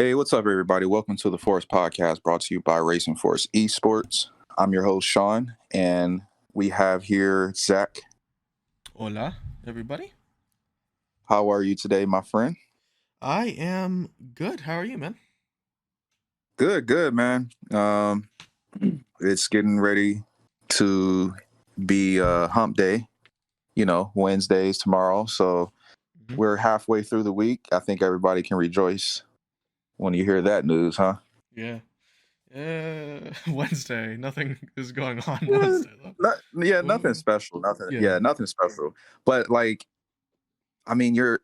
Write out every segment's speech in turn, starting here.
Hey, what's up, everybody? Welcome to the Force Podcast, brought to you by Racing Force Esports. I'm your host, Sean, and we have here Zach. Hola, everybody. How are you today, my friend? I am good. How are you, man? Good, man. It's getting ready to be hump day, Wednesdays tomorrow. So we're halfway through the week. I think everybody can rejoice when you hear that news, huh? Yeah. Wednesday. Nothing is going on Wednesday, though. Nothing special. Yeah. Nothing special. But you're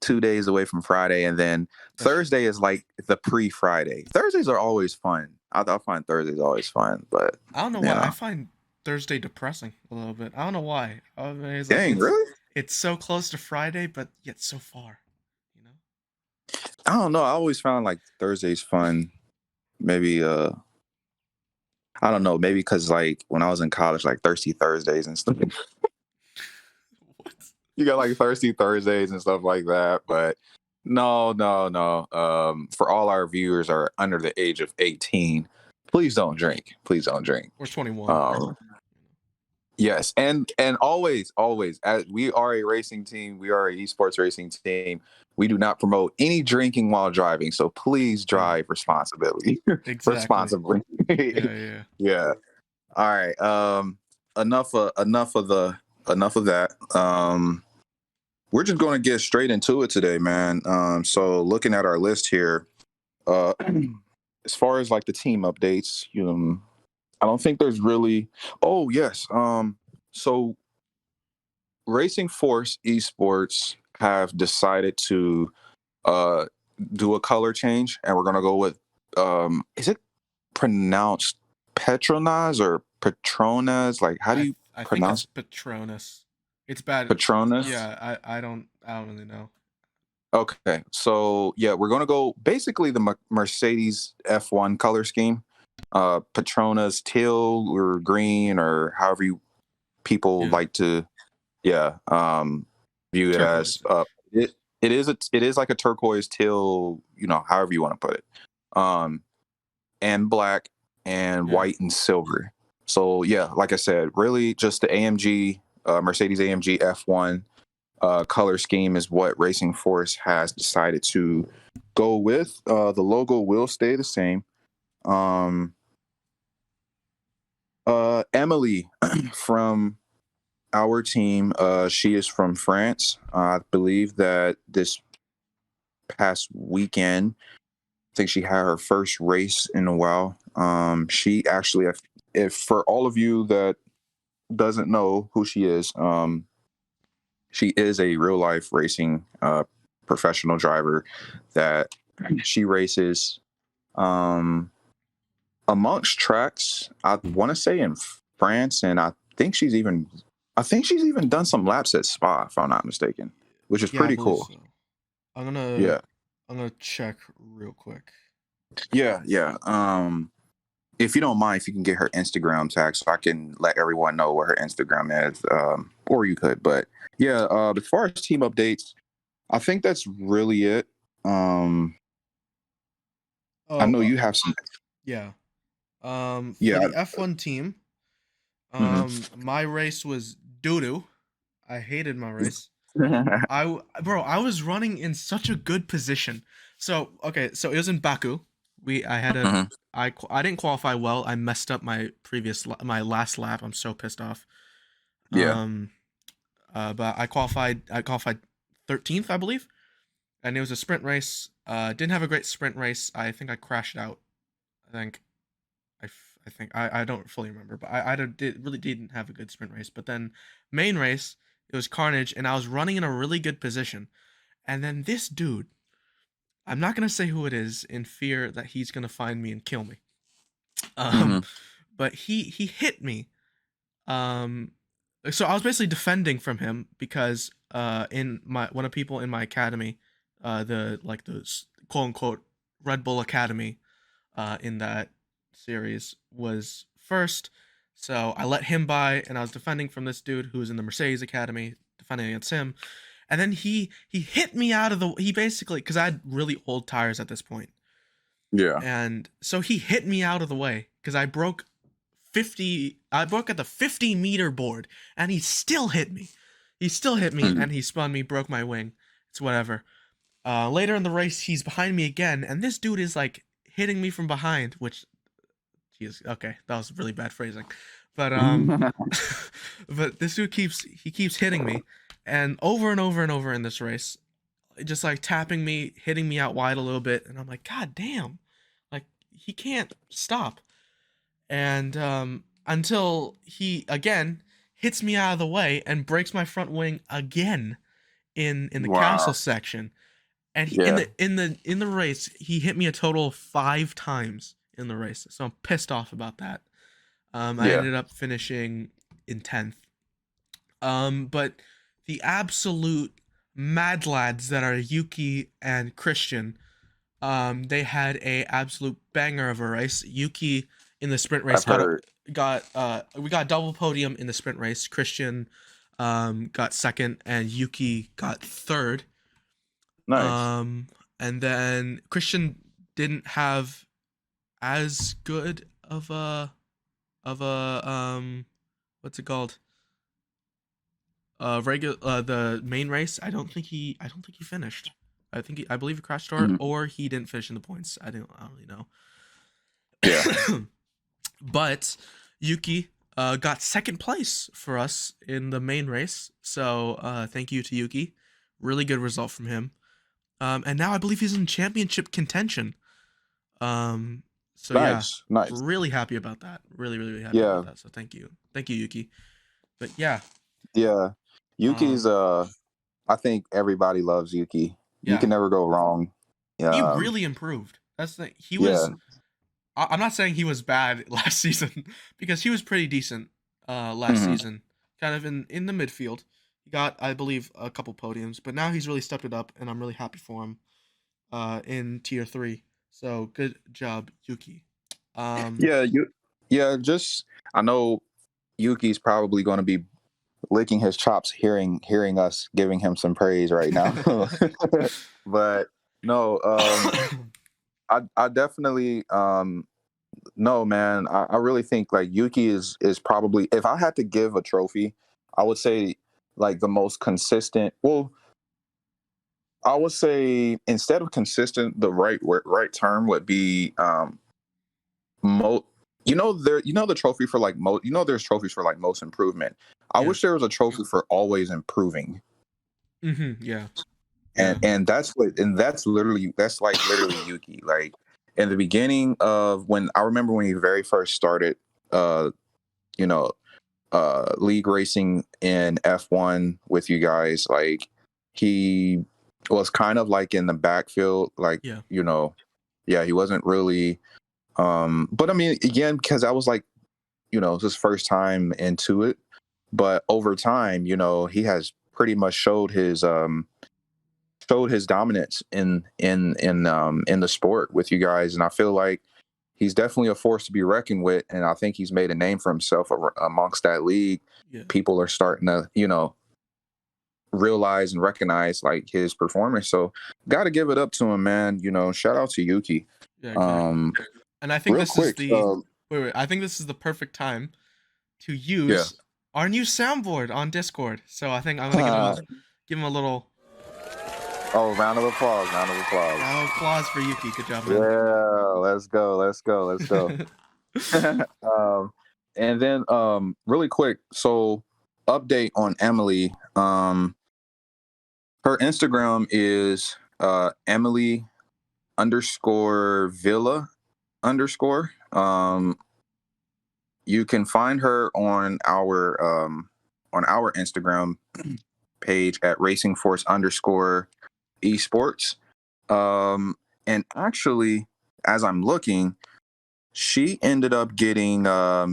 2 days away from Friday, and then That's true. Thursday is like the pre-Friday. Thursdays are always fun. I find Thursdays always fun, but I don't know why. I find Thursday depressing a little bit. I don't know why. I mean, it's like dang, really? it's so close to Friday, but yet so far. You know? I don't know. I always found like Thursdays fun. Maybe I don't know. Maybe because like when I was in college, like Thirsty Thursdays and stuff. What? You got like Thirsty Thursdays and stuff like that, but no. For all our viewers are under the age of 18, please don't drink. Please don't drink. Or 21. Yes, and always, as we are a racing team, we are a esports racing team. We do not promote any drinking while driving, so please drive responsibly. Exactly. Responsibly. Yeah. Yeah. All right. Enough of that. We're just going to get straight into it today, man. So looking at our list here, as far as like the team updates, I don't think there's really. Oh yes. So Racing Force Esports have decided to do a color change, and we're gonna go with is it pronounced Petronas or Petronas? Like, how do you I think pronounce it's Patronus. It's bad. Petronas? Yeah, I don't really know. Okay, so yeah, we're gonna go basically the Mercedes F1 color scheme. Petronas teal or green or however you people like to view it as. Turquoise. It is like a turquoise teal, however you want to put it. And black and white and silver. So yeah, like I said, really just the AMG Mercedes AMG F1 color scheme is what Racing Force has decided to go with. The logo will stay the same. Emily from our team, she is from France. I believe that this past weekend, I think she had her first race in a while. She actually, if for all of you that doesn't know who she is a real life racing professional driver that she races amongst tracks. I want to say in France, and I think she's even done some laps at Spa, if I'm not mistaken, which is pretty cool. So. I'm gonna check real quick. Yeah. If you don't mind, if you can get her Instagram tag so I can let everyone know what her Instagram is, or you could. But yeah, as far as team updates, I think that's really it. I know you have some. Yeah. For the F1 team, my race was doo-doo. I hated my race. I was running in such a good position. So it was in Baku. I didn't qualify well. I messed up my last lap. I'm so pissed off. Yeah. But I qualified 13th, I believe. And it was a sprint race. Didn't have a great sprint race. I think I crashed out. I don't fully remember, but I really didn't have a good sprint race. But then main race, it was carnage, and I was running in a really good position. And then this dude, I'm not gonna say who it is, in fear that he's gonna find me and kill me. But he hit me. So I was basically defending from him because in one of the people in my academy, the quote unquote Red Bull Academy, in that series was first. So I let him by, and I was defending from this dude who was in the Mercedes Academy, defending against him. And then he hit me out of the. He basically, because I had really old tires at this point. Yeah. And so he hit me out of the way because I broke at the 50-meter board, and he still hit me. He still hit me, and he spun me, broke my wing. It's whatever. Later in the race, he's behind me again, and this dude is like hitting me from behind, which, geez, okay, that was really bad phrasing, but but this dude keeps hitting me, and over and over in this race, just like tapping me, hitting me out wide a little bit, and I'm like, God damn, like he can't stop, and until he again hits me out of the way and breaks my front wing again in the castle Wow. section. And Yeah. in the race, he hit me a total of 5 times in the race. So I'm pissed off about that. I Yeah. ended up finishing in 10th. But the absolute mad lads that are Yuki and Christian, they had a absolute banger of a race. Yuki in the sprint race I've heard. we got double podium in the sprint race. Christian got second, and Yuki got third. Nice. And then Christian didn't have as good of a what's it called? Regular the main race. I don't think he finished. I believe he crashed or he didn't finish in the points. I don't really know. Yeah. But Yuki got second place for us in the main race. So thank you to Yuki. Really good result from him. And now I believe he's in championship contention. So Nice. really happy about that. Really happy about that. So thank you, Yuki. But yeah, Yuki's I think everybody loves Yuki. You can never go wrong. He really improved. That's the he was. I'm not saying he was bad last season because he was pretty decent last season, kind of in the midfield. He got, I believe, a couple podiums, but now he's really stepped it up, and I'm really happy for him in tier 3. So good job, Yuki. Just I know Yuki's probably going to be licking his chops hearing us giving him some praise right now. But no, I definitely no, man. I really think like Yuki is probably, if I had to give a trophy, I would say like the most consistent. Well, I would say instead of consistent, the right term would be the trophy for like there's trophies for like most improvement. I wish there was a trophy for always improving. Yeah. And that's literally Yuki. Like in the beginning of when he very first started league racing in F1 with you guys, like he was kind of like in the backfield, like he wasn't really but I mean, again, because I was like, his first time into it, but over time, he has pretty much showed his dominance in the sport with you guys, and I feel like he's definitely a force to be reckoned with, and I think he's made a name for himself amongst that league. People are starting to realize and recognize like his performance, so got to give it up to him, man. Shout out to Yuki. Exactly. And I think this is the I think this is the perfect time to use our new soundboard on Discord. So I think I'm gonna give him a little round of applause. Round of applause for Yuki. Good job, man. Yeah, let's go. And then really quick, so update on Emily. Her Instagram is Emily_Villa_. You can find her on our Instagram page at racingforce_esports. And actually, as I'm looking, she ended up getting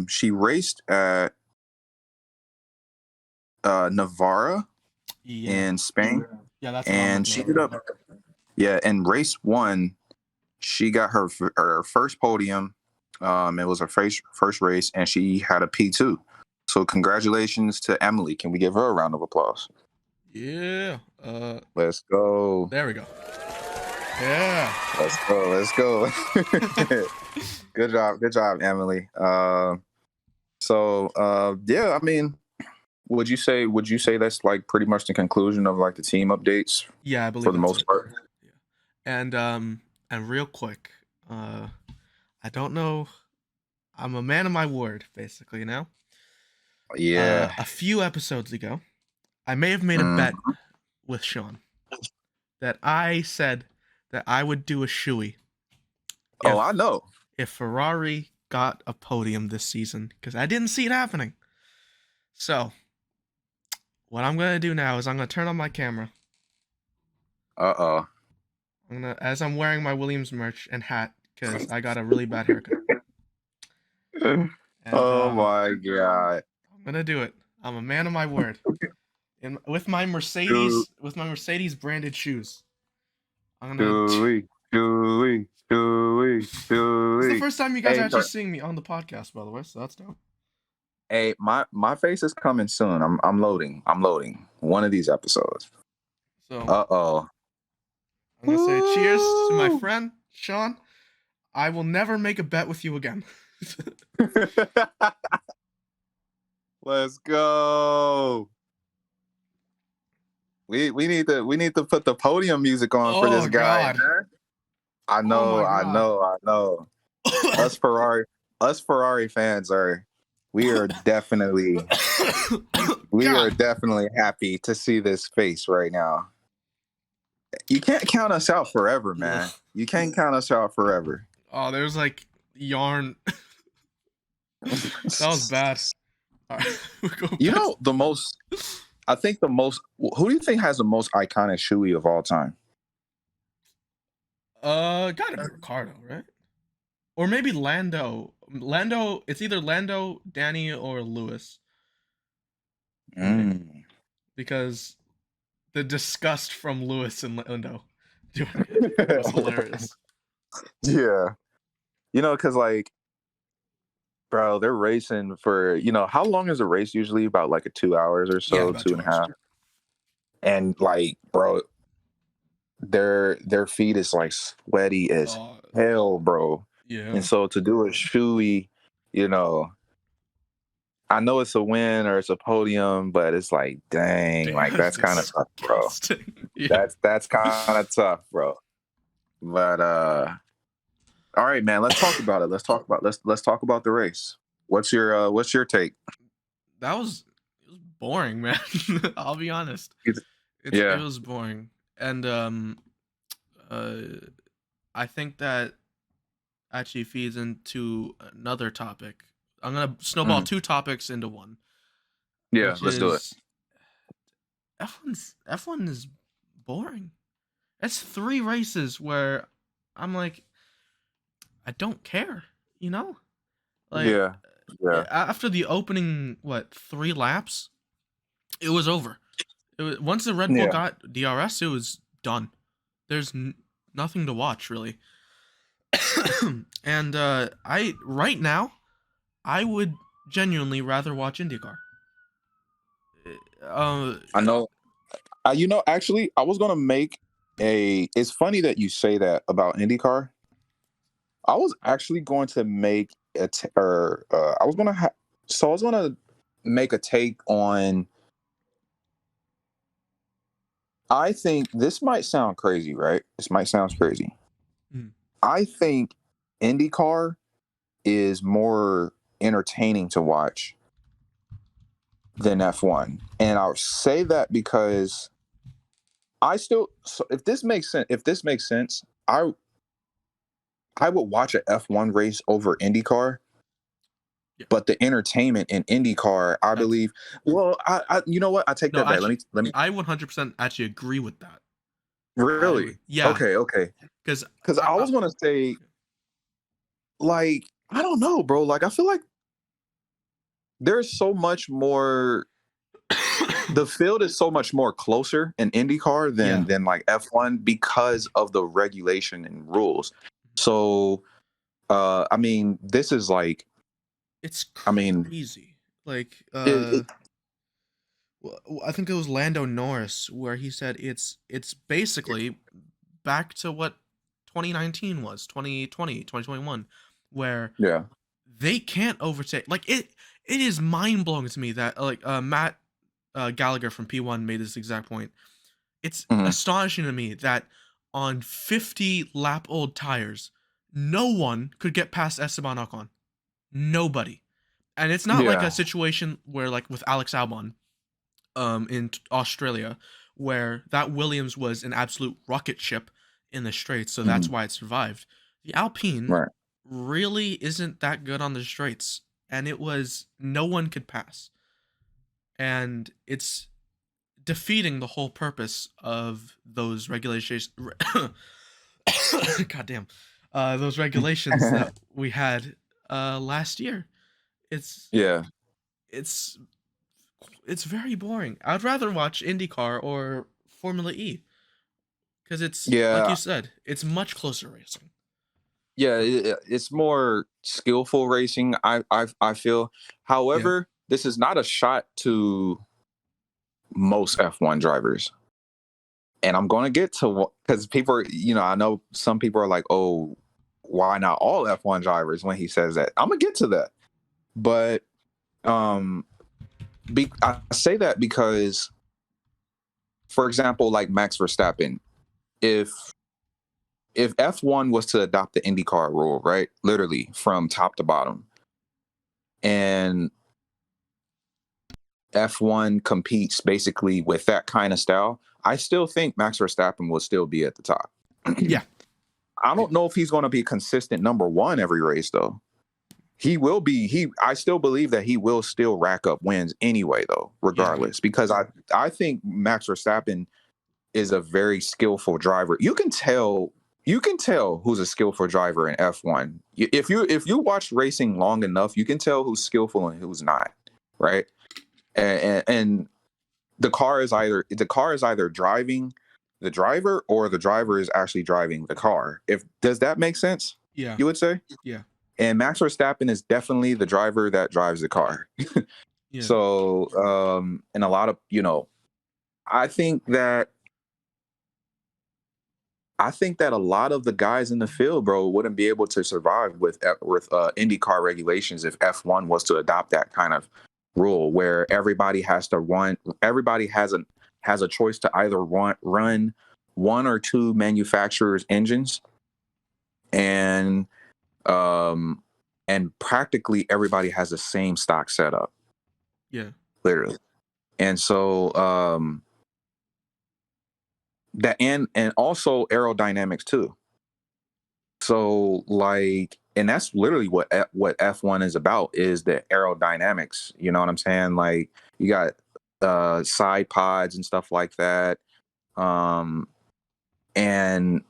she raced at Navarra in Spain. Yeah, that's and she ended up in race 1 she got her first podium. It was her first race, and she had a P2. So congratulations to Emily. Can we give her a round of applause? Yeah. Let's go. There we go. Yeah. Let's go. Let's go. Good job, Emily. Yeah, I mean, would you say that's like pretty much the conclusion of like the team updates Yeah, I for believe the that's most it. part? Yeah. And real quick, I don't know. I'm a man of my word, basically. Now, Yeah. a few episodes ago, I may have made a Mm. bet with Sean that I said that I would do a shoey Oh, I if know. Ferrari got a podium this season because I didn't see it happening. So what I'm gonna do now is I'm gonna turn on my camera. Uh-oh. As I'm wearing my Williams merch and hat because I got a really bad haircut. And Oh my God. I'm gonna do it. I'm a man of my word. With my Chewy, Mercedes branded shoes. I'm gonna. chewy, chewy, chewy, This is the chewy. first time you guys are Hey, actually seeing me on the podcast, by the way. So that's dope. hey, my face is coming soon. I'm loading. I'm loading one of these episodes. So Uh-oh. I'm gonna say cheers to my friend Sean. I will never make a bet with you again. Let's go. We need to put the podium music on for this Oh guy, God. man. I Oh know, my I God. know, I know. Us Ferrari fans we are definitely God. happy to see this face right now. You can't count us out forever, man. You can't count us out forever. Oh, there's like yarn. That was bad. All right, we'll go You back. know, who do you think has the most iconic Shoey of all time? Gotta be Ricardo, right? Or maybe Lando. Lando. It's either Lando, Danny, or Lewis. Mm. Because the disgust from Lewis and Lando doing it was hilarious. Yeah. You know, because like, bro, they're racing for, how long is a race usually? About like 2 hours or Yeah, so, about two and a 2 hours. half. And like, bro, their feet is like sweaty as hell, bro. Yeah. And so to do a shoey, you know, I know it's a win or it's a podium, but it's like, dang, like that's kind of tough, bro. Yeah. That's kind of tough, bro. But all right, man, let's talk about it. Let's talk about the race. What's your take? It was boring, man. I'll be honest. It Yeah. was boring. And uh I think that actually feeds into another topic. I'm gonna snowball two topics into one, Yeah, which let's do it. is F1 is boring. It's 3 races where I'm like, I don't care, you know? Like Yeah. Yeah. after the opening 3 laps, it was over. Once the Red Bull Yeah. got DRS, it was done. There's nothing to watch really. And I right now I would genuinely rather watch IndyCar. I know. Actually, I was gonna make a. It's funny that you say that about IndyCar. I was actually going to make I was gonna so I was gonna make a take on. I think this might sound crazy, right? This might sound crazy. Mm. I think IndyCar is more entertaining to watch than F1, and I'll say that because if this makes sense, I would watch a F1 race over IndyCar. Yeah. But the entertainment in IndyCar, I believe. Well, I you know what? I take that back. Actually, Let me. I 100% actually agree with that. Really? Yeah. Okay. Because I was gonna say, like, I don't know, bro. Like, I feel like there's so much more. The field is so much more closer in IndyCar than like F1 because of the regulation and rules. So, I mean, this is like, it's crazy. I mean, like, I think it was Lando Norris where he said it's basically back to what 2019 was, 2020, 2021, where Yeah. they can't overtake. Like it is mind blowing to me that Matt Gallagher from P1 made this exact point. It's Mhm. astonishing to me that on 50 lap old tires, no one could get past Esteban Ocon. Nobody. And it's not like a Yeah. situation where like with Alex Albon in Australia, where that Williams was an absolute rocket ship in the straights, so that's Mhm. why it survived. The Alpine Right. really isn't that good on the straights, and it was no one could pass. And it's defeating the whole purpose of those regulations. God damn, those regulations that we had last year. It's Yeah. it's it's very boring. I'd rather watch IndyCar or Formula E because it's like Yeah. you said, it's much closer racing. Yeah. It's more skillful racing. I feel. Yeah, However, this is not a shot to most F1 drivers. And I'm going to get to, because people are, I know some people are like, oh, why not all F1 drivers when he says that? I'm going to get to that. But um, I say that because, for example, like Max Verstappen, if F1 was to adopt the IndyCar rule, right, literally from top to bottom, and F1 competes basically with that kind of style, I still think Max Verstappen will still be at the top. yeah, I don't know if he's going to be consistent number one every race, though. He will be. I still believe that he will still rack up wins anyway, though, yeah, regardless, because I think Max Verstappen is a very skillful driver. You can tell who's a skillful driver in F1. If you watch racing long enough, you can tell who's skillful and who's not, right? And the car is either driving the driver, or the driver is actually driving the car. Does that make sense? yeah, You would say? yeah, And Max Verstappen is definitely the driver that drives the car. yeah, So, and a lot of, I think that a lot of the guys in the field, bro, wouldn't be able to survive with IndyCar regulations if F1 was to adopt that kind of rule where everybody has to run. Everybody has a choice to either run one or two manufacturers' engines, and um, practically everybody has the same stock setup, yeah, literally. And so that and also aerodynamics too. So like, and that's literally what F1 is about, is the aerodynamics. You know what I'm saying? Like, you got side pods and stuff like that. And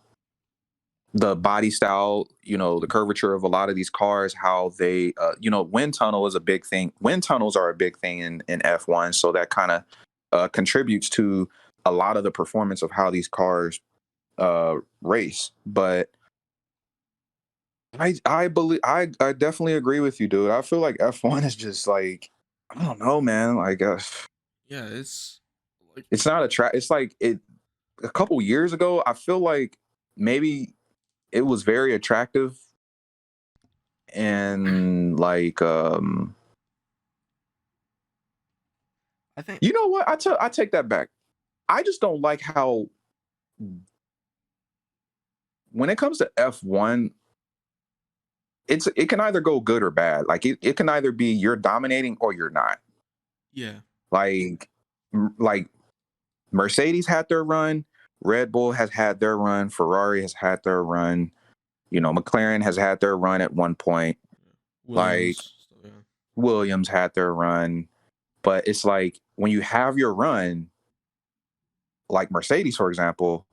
the body style, the curvature of a lot of these cars, how they wind tunnel is a big thing. Wind tunnels are a big thing in F1, so that kind of contributes to a lot of the performance of how these cars race. But I believe I definitely agree with you, dude. I feel like F1 is just like, I don't know, man. Like yeah. It's like it's not a track. It's like a couple years ago. I feel like maybe it was very attractive, and like I think you know what? I take that back. I just don't like how, when it comes to F1, it can either go good or bad. Like it can either be you're dominating or you're not. yeah, Like like Mercedes had their run, Red Bull has had their run, Ferrari has had their run, McLaren has had their run at one point, like Williams. So, yeah, Williams had their run. But it's like, when you have your run, like Mercedes, for example,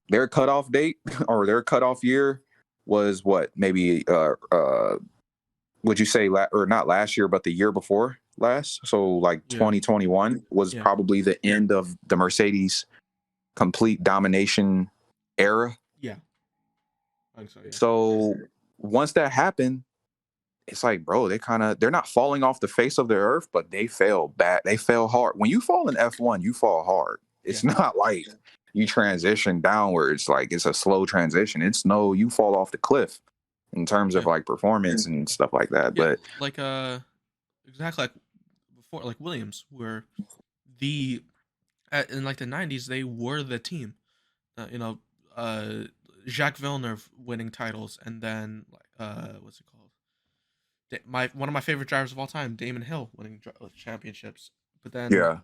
their cutoff date or their cutoff year was what, maybe would you say or not last year, but the year before last? So like yeah, 2021 was yeah. probably the end of the Mercedes complete domination era. Yeah, I think so. Yeah, So once that happened, it's like, bro, they're not falling off the face of the earth, but they fell bad. They fell hard. When you fall in F1, you fall hard. yeah, It's not like, you transition downwards. Like it's a slow transition. It's no, you fall off the cliff in terms of like performance and stuff like that. Yeah, But like exactly like before, like Williams, where in like the '90s they were the team. You know, uh, Jacques Villeneuve winning titles, and then what's it called? One of my favorite drivers of all time, Damon Hill, winning championships. But then yeah,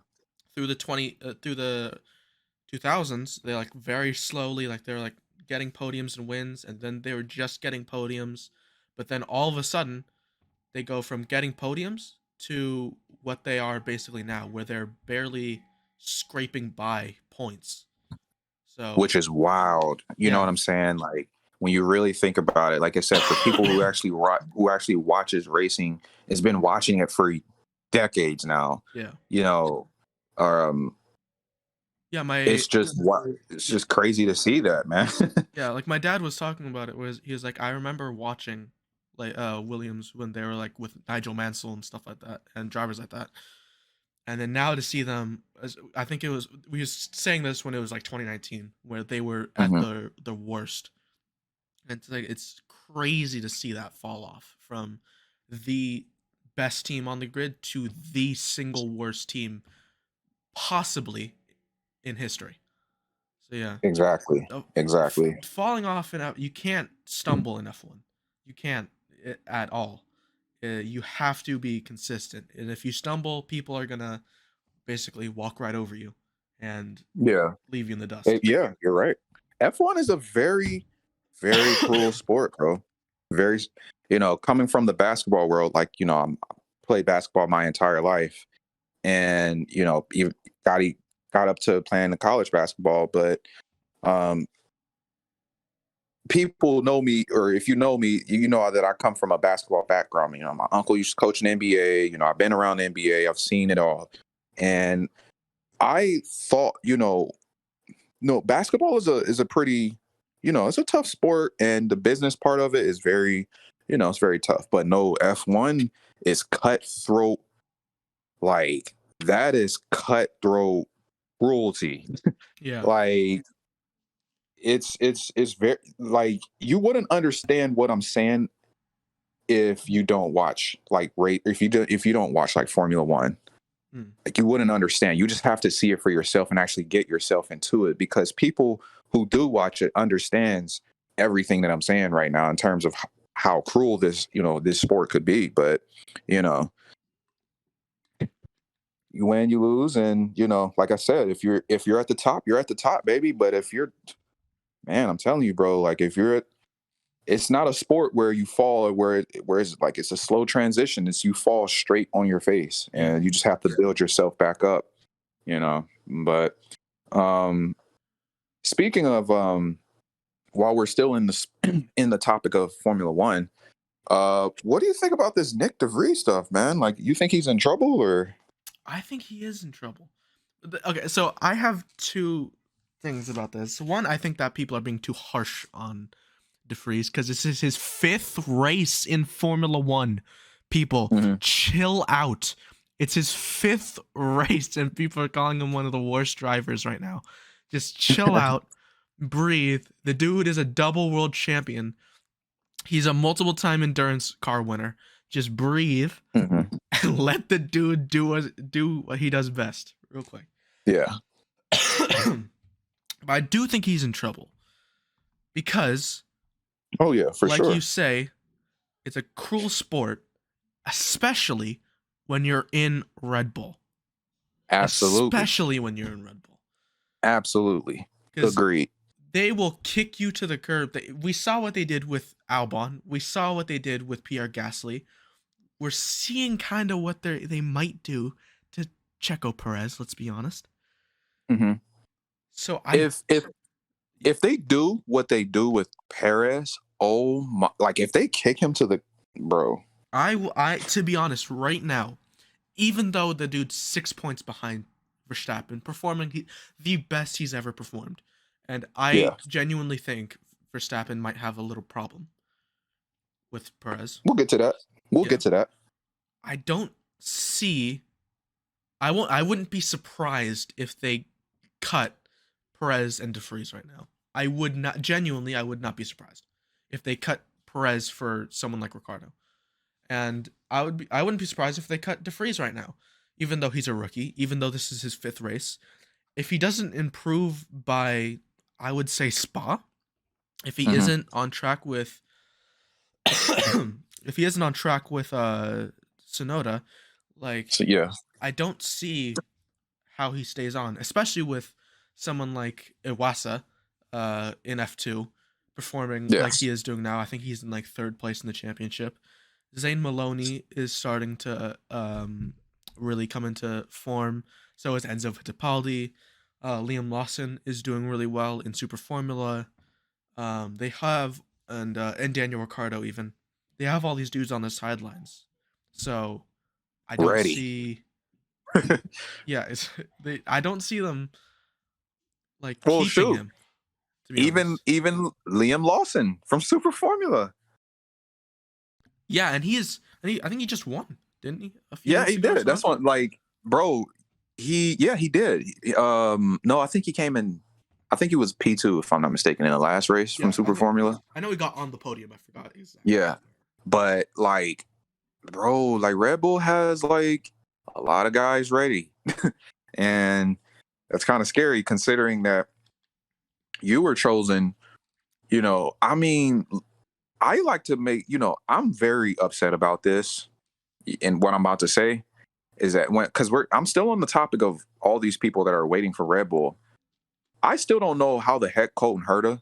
through the 2000s, they like very slowly, like they're like getting podiums and wins, and then they were just getting podiums, but then all of a sudden they go from getting podiums to what they are basically now, where they're barely scraping by points. So which is wild. You know yeah, what I'm saying? Like when you really think about it, like I said, for people who actually watches racing, has been watching it for decades now. yeah, You know, um, yeah. it's just crazy to see that, man. Yeah, like my dad was talking about it. Was he was like, I remember watching like Williams when they were like with Nigel Mansell and stuff like that, and drivers like that. And then now to see them, I think it was we was saying this when it was like 2019, where they were at hmm the worst. And it's like it's crazy to see that fall off from the best team on the grid to the single worst team possibly in history. So yeah, Exactly. uh, Exactly. falling off in you can't stumble in F1. You can't at all. You have to be consistent, and if you stumble, people are gonna basically walk right over you and Yeah. leave you in the dust. Yeah, you're right. F1 is a very, very cruel sport, bro. Very, coming from the basketball world, like, I played basketball my entire life and, even got, got up to playing the college basketball. But um, people know me, or if you know me, you know that I come from a basketball background. My uncle used to coach in the NBA. I've been around the NBA. I've seen it all. And I thought, no, basketball is a pretty, it's a tough sport, and the business part of it is very, it's very tough. But no, F1 is cutthroat. Like that is cutthroat cruelty. Yeah, Like it's very, like, you wouldn't understand what I'm saying if you don't watch like rate if you don't watch like Formula One. mm. Like you wouldn't understand. You just have to see it for yourself and actually get yourself into it, because people who do watch it understands everything that I'm saying right now in terms of how cruel this sport could be. But you know you win, you lose, and like I said, if you're at the top, you're at the top, baby. But if you're, man, I'm telling you, bro, like if you're at, it's not a sport where you fall, or where it's like it's a slow transition. It's you fall straight on your face, Yeah. and you just have to build yourself back up. But um, speaking of, while we're still in the in the topic of Formula One, what do you think about this Nick DeVries stuff, man? Like, you think he's in trouble, or? I think he is in trouble. Okay, so I have two things about this. One, I think that people are being too harsh on DeFries because this is his fifth race in Formula One. People, Mhm. chill out. It's his fifth race, and people are calling him one of the worst drivers right now. Just chill out, breathe. The dude is a double world champion. He's a multiple time endurance car winner. Just breathe Mhm. and let the dude do what he does best. Real quick. Yeah. But I do think he's in trouble because, Oh yeah, for like sure. you say, it's a cruel sport, especially when you're in Red Bull. Absolutely. Especially when you're in Red Bull. Absolutely. Because Agreed. they will kick you to the curb. We saw what they did with Albon. We saw what they did with Pierre Gasly. We're seeing kind of what they might do to Checo Perez, let's be honest. hmm So if they do what they do with Perez, oh my, like if they kick him to the, bro. I to be honest, right now, even though the dude's 6 points behind Verstappen, performing the best he's ever performed, and I Yeah, genuinely think Verstappen might have a little problem with Perez. we'll get to that. We'll Yeah, get to that. I don't see. I won't. I wouldn't be surprised if they cut Perez and DeFries right now. I would not be surprised if they cut Perez for someone like Ricardo. And I wouldn't be surprised if they cut DeFries right now, even though he's a rookie, even though this is his 5th race. If he doesn't improve by, I would say, Spa, if he isn't on track with Tsunoda, like, so, yeah, I don't see how he stays on, especially with someone like Iwasa in F2 performing like he is doing now. I think he's in like 3rd place in the championship. Zane Maloney is starting to really come into form. So is Enzo Fittipaldi. Liam Lawson is doing really well in Super Formula. They have and Daniel Ricciardo even. They have all these dudes on the sidelines. So I don't see. Yeah, I don't see them like keeping him. To be even Liam Lawson from Super Formula. Yeah, and I think he just won, didn't he? Yeah, he did. That's what, like, bro. He did. No, I think he came in. I think he was P2, if I'm not mistaken, in the last race from Super Formula. I know he got on the podium. I forgot exactly. Yeah, but like, bro, like Red Bull has like a lot of guys ready, and that's kind of scary considering that you were chosen. I mean, I like to make. I'm very upset about this, and what I'm about to say is that I'm still on the topic of all these people that are waiting for Red Bull. I still don't know how the heck Colton Herta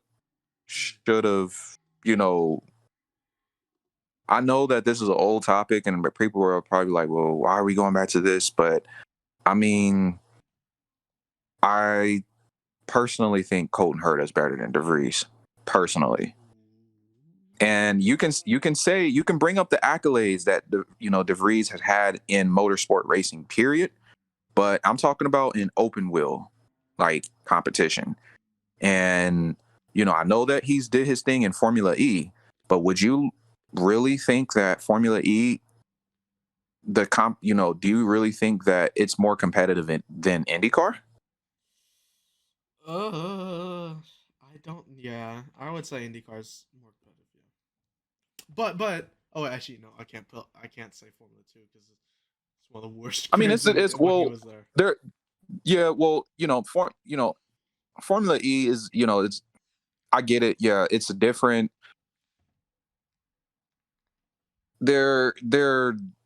should have, I know that this is an old topic and people are probably like, well, why are we going back to this? But I mean, I personally think Colton Herta is better than DeVries, personally. And you can bring up the accolades that DeVries has had in motorsport racing, period. But I'm talking about in open wheel, like, competition. And I know that he's did his thing in Formula E, but would you really think that Formula E, do you really think that it's more competitive than IndyCar? I don't. Yeah, I would say IndyCar's more competitive. Yeah, but actually no, I can't say Formula 2 because it's one of the worst. I mean, it's well, there. Yeah, well, Formula E is, it's. I get it. Yeah, it's a different. They're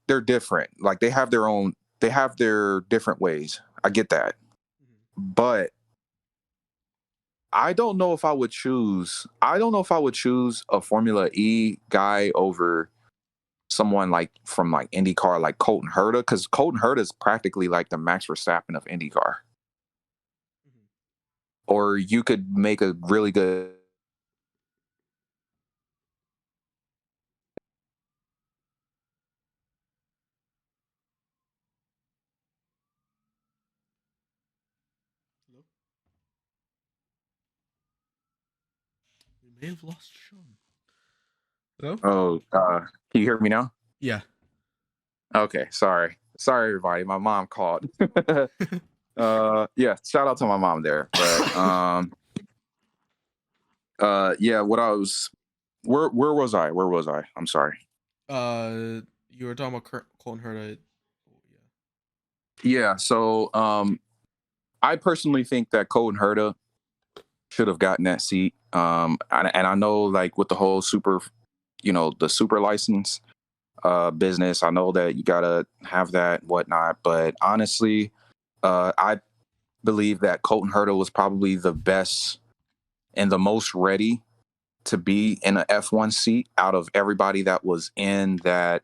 different. Like, they have their own. They have their different ways. I get that, but I don't know if I would choose. I don't know if I would choose a Formula E guy over someone like from like IndyCar, like Colton Herta, because Colton Herta is practically like the Max Verstappen of IndyCar. Or you could make a really good. We may have lost Sean. Hello? Oh, can you hear me now? Yeah. Okay, sorry, everybody. My mom called. Yeah, shout out to my mom there. But yeah, where was I? I'm sorry. You were talking about Colton Herta. Yeah, so I personally think that Colton Herta should have gotten that seat. And I know, like, with the whole the super license business, I know that you gotta have that and whatnot. But honestly, I believe that Colton Herta was probably the best and the most ready to be in an F1 seat out of everybody that was in that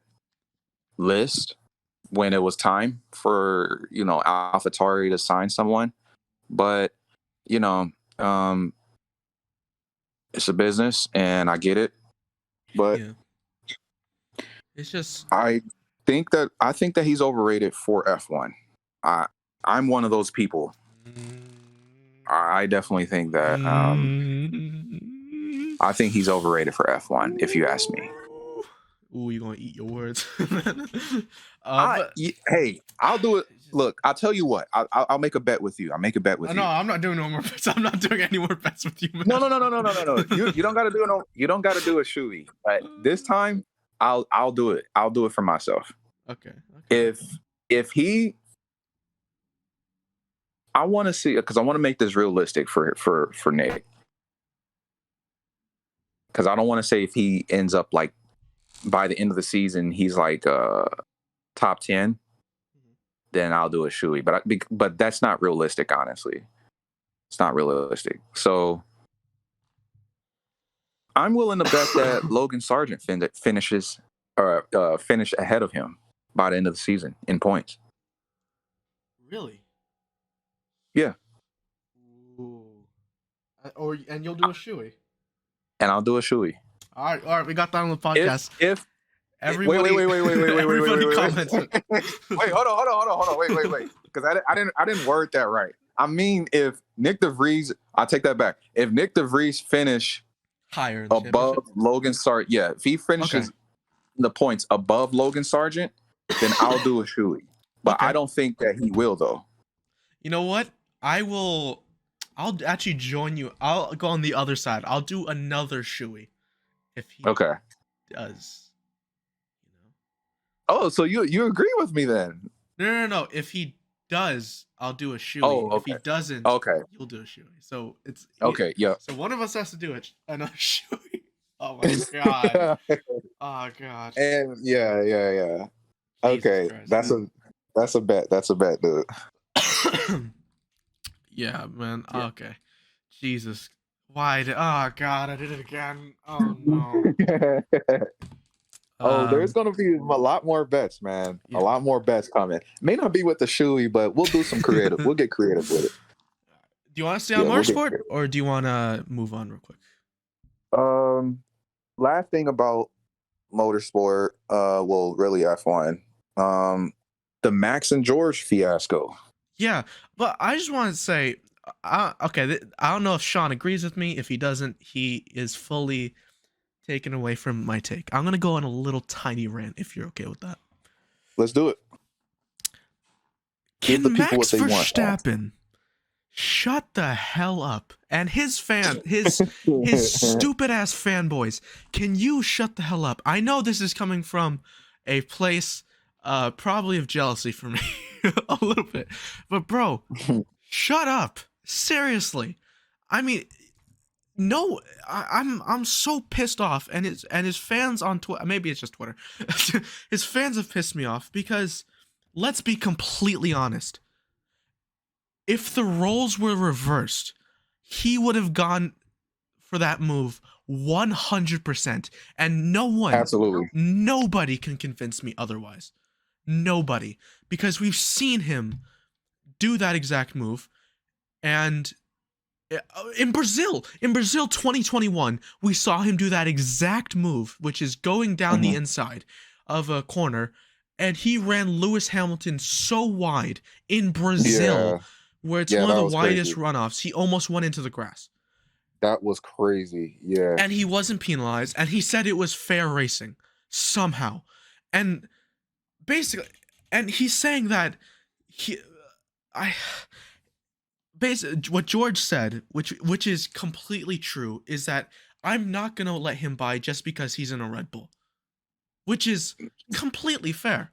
list when it was time for, AlphaTauri to sign someone. But, it's a business and I get it. But yeah. It's just, I think that he's overrated for F1. I'm one of those people. I definitely think that I think he's overrated for F1, if you ask me. Ooh, you gonna eat your words? But Hey, I'll do it. Look, I'll tell you what. I'll make a bet with you. I'll make a bet with you. No, I'm not doing no more bets. I'm not doing any more bets with you, man. No. You don't gotta do it. You don't gotta do a Shoey. But this time, I'll do it. I'll do it for myself. Okay. If he, I want to see, because I want to make this realistic for Nick. Because I don't want to say if he ends up like by the end of the season he's like top 10, then I'll do a Shoey. But that's not realistic, honestly. It's not realistic. So I'm willing to bet that Logan Sargent finishes ahead of him by the end of the season in points. Really? Yeah. Ooh. And you'll do a Shoey. And I'll do a Shoey. All right, we got that on the podcast. If everybody, wait, everybody commented. Wait, hold on. Wait. Because I didn't word that right. I mean, if Nick DeVries, I'll take that back. If Nick DeVries finish higher above Logan Sargent, if he finishes the points above Logan Sargent, then I'll do a Shoey. But I don't think that he will, though. You know what? I'll actually join you. I'll go on the other side. I'll do another Shoey if he does. Oh, so you agree with me then? No. If he does, I'll do a Shoey. If he doesn't, you'll do a Shoey. So it's yeah. So one of us has to do it. Another Shoey. Oh my god. Oh god. And yeah. Okay, Christ, that's a bet. That's a bet, dude. Yeah, man. Yeah. Okay. Jesus. Why? Oh god, I did it again. Oh no. There's gonna be a lot more bets, man. Yeah. A lot more bets coming. May not be with the Shoey, but we'll do some creative. We'll get creative with it. Do you want to stay on motorsport, or do you want to move on real quick? Last thing about motorsport, really F1. The Max and George fiasco. Yeah, but I just want to say, I don't know if Sean agrees with me. If he doesn't, he is fully taken away from my take. I'm gonna go on a little tiny rant if you're okay with that. Let's do it. Give the people Max Verstappen shut the hell up, and his stupid ass fanboys, can you shut the hell up? I know this is coming from a place probably of jealousy for me a little bit, but bro, shut up. Seriously. I mean, no, I'm so pissed off, and his fans on Twitter, maybe it's just Twitter, his fans have pissed me off because, let's be completely honest, if the roles were reversed, he would have gone for that move 100%, and nobody can convince me otherwise. Nobody, because we've seen him do that exact move, and in Brazil 2021, we saw him do that exact move, which is going down the inside of a corner, and he ran Lewis Hamilton so wide in Brazil, where it's one of the widest runoffs. He almost went into the grass. That was crazy, yeah. And he wasn't penalized, and he said it was fair racing somehow, and basically, and he's saying that basically, what George said, which is completely true, is that I'm not gonna let him buy just because he's in a Red Bull, which is completely fair.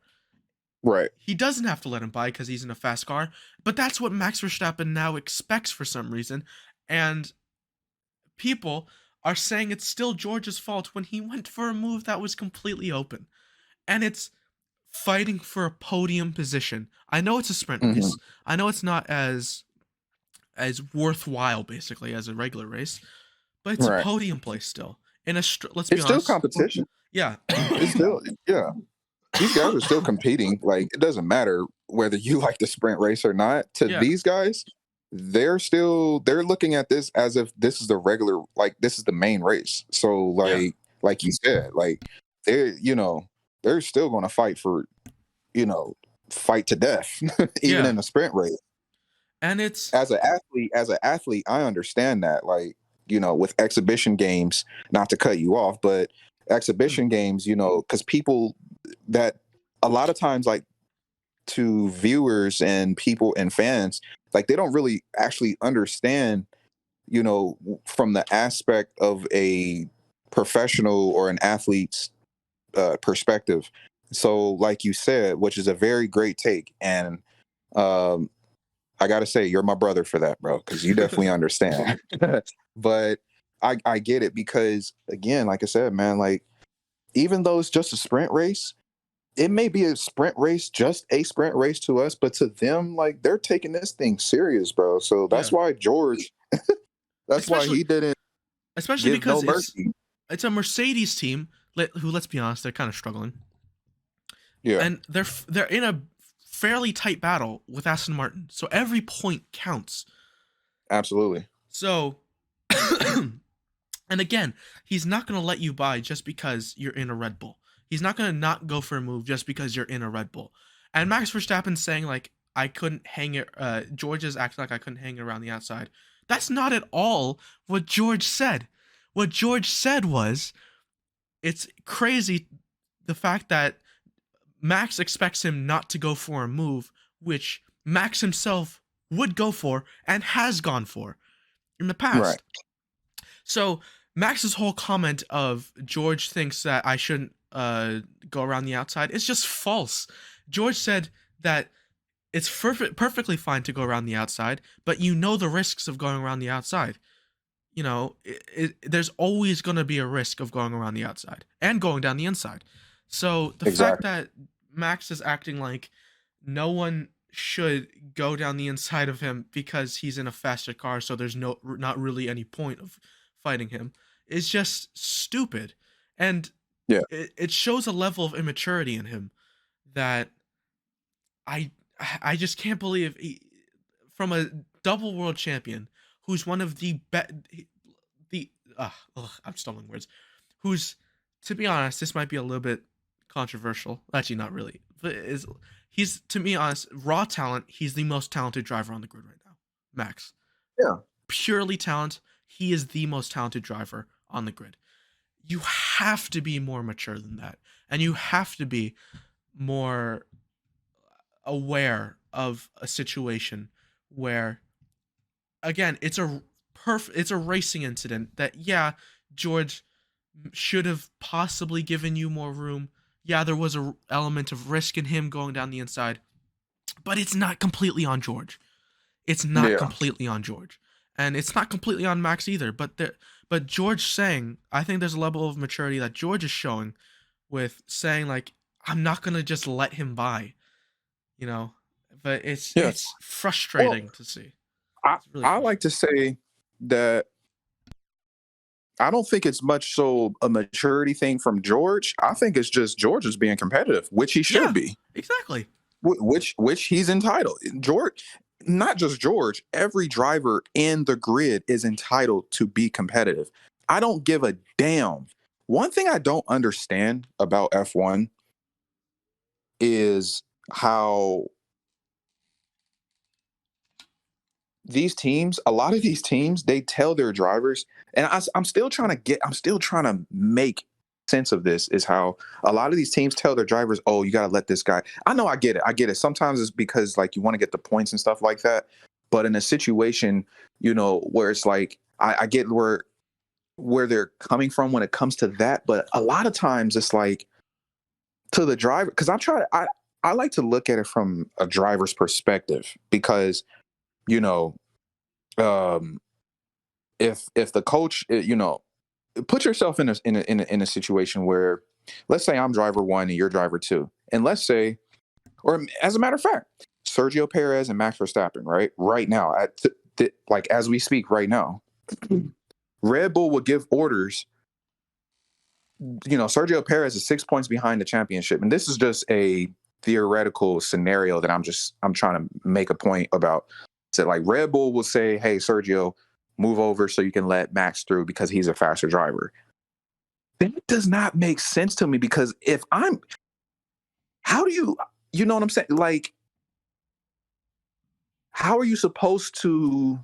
Right. He doesn't have to let him buy because he's in a fast car, but that's what Max Verstappen now expects for some reason, and people are saying it's still George's fault when he went for a move that was completely open, and it's fighting for a podium position. I know it's a sprint race. I know it's not as worthwhile basically as a regular race, but it's a podium place still. Let's be honest. It's still competition. Yeah. It's still, these guys are still competing. Like, it doesn't matter whether you like the sprint race or not. These guys, they're looking at this as if this is the regular, like, this is the main race. So like you said, like, they're still going to fight for, fight to death, even in a sprint race. And it's as an athlete, I understand that, like, with exhibition games, not to cut you off, but exhibition games, because people that a lot of times, like, to viewers and people and fans, like, they don't really actually understand, from the aspect of a professional or an athlete's perspective. So, like you said, which is a very great take, and um, I gotta say, you're my brother for that, bro, because you definitely understand. But I get it because, again, like I said, man, like, even though it's just a sprint race, it may be a sprint race, just a sprint race to us, but to them, like, they're taking this thing serious, bro. So that's Yeah. why George, that's why Especially he didn't especially give no because mercy. it's a Mercedes team who, let's be honest, they're kind of struggling. Yeah, And they're in a fairly tight battle with Aston Martin. So every point counts. absolutely. So and again, he's not going to let you buy just because you're in a Red Bull. He's not going to not go for a move just because you're in a Red Bull. And Max Verstappen saying like I couldn't hang it George is acting like I couldn't hang it around the outside. That's not at all what George said. What George said was it's crazy the fact that Max expects him not to go for a move which Max himself would go for and has gone for in the Right. past. So Max's whole comment of George thinks that I shouldn't go around the outside is just false. George said that it's perfectly fine to go around the outside, but you know the risks of going around the outside. There's always going to be a risk of going around the outside and going down the inside. So the fact Exactly. that Max is acting like no one should go down the inside of him because he's in a faster car, so there's not really any point of fighting him is just stupid, and Yeah. it shows a level of immaturity in him that I I just can't believe from a double world champion who's one of the I'm stumbling words, who's, to be honest, this might be a little bit controversial. Actually, not really, but he's, to be honest, raw talent. He's the most talented driver on the grid right now, Max. Yeah. Purely talent, he is the most talented driver on the grid. You have to be more mature than that, and you have to be more aware of a situation where, again, it's a racing incident that, yeah, George should have possibly given you more room. Yeah, there was a element of risk in him going down the inside, but it's not completely on George. It's not Yeah. completely on George, and it's not completely on Max either. But George saying, I think there's a level of maturity that George is showing with saying like, I'm not gonna just let him by, you know. But Yes. it's Well, frustrating to see. I It's really I like frustrating. to say that I don't think it's much so a maturity thing from George. I think it's just George is being competitive, which he should Yeah, be, exactly. which he's entitled. George, not just George, every driver in the grid is entitled to be competitive. I don't give a damn. One thing I don't understand about F1 is how a lot of these teams, they tell their drivers, and I'm still trying to make sense of this, is how a lot of these teams tell their drivers, oh, you got to let this guy. I know, I get it. I get it. Sometimes it's because, like, you want to get the points and stuff like that. But in a situation, where it's like, I get where they're coming from when it comes to that. But a lot of times it's like, to the driver, because I like to look at it from a driver's perspective, because, you know, um, if the coach, put yourself in a situation where, let's say I'm driver one and you're driver two, and let's say, or as a matter of fact, Sergio Perez and Max Verstappen, right now, like, as we speak right now, Red Bull would give orders. Sergio Perez is 6 points behind the championship, and this is just a theoretical scenario that I'm trying to make a point about. So, like, Red Bull will say, "Hey, Sergio, move over so you can let Max through because he's a faster driver." That does not make sense to me, because how do you know what I'm saying? Like, how are you supposed to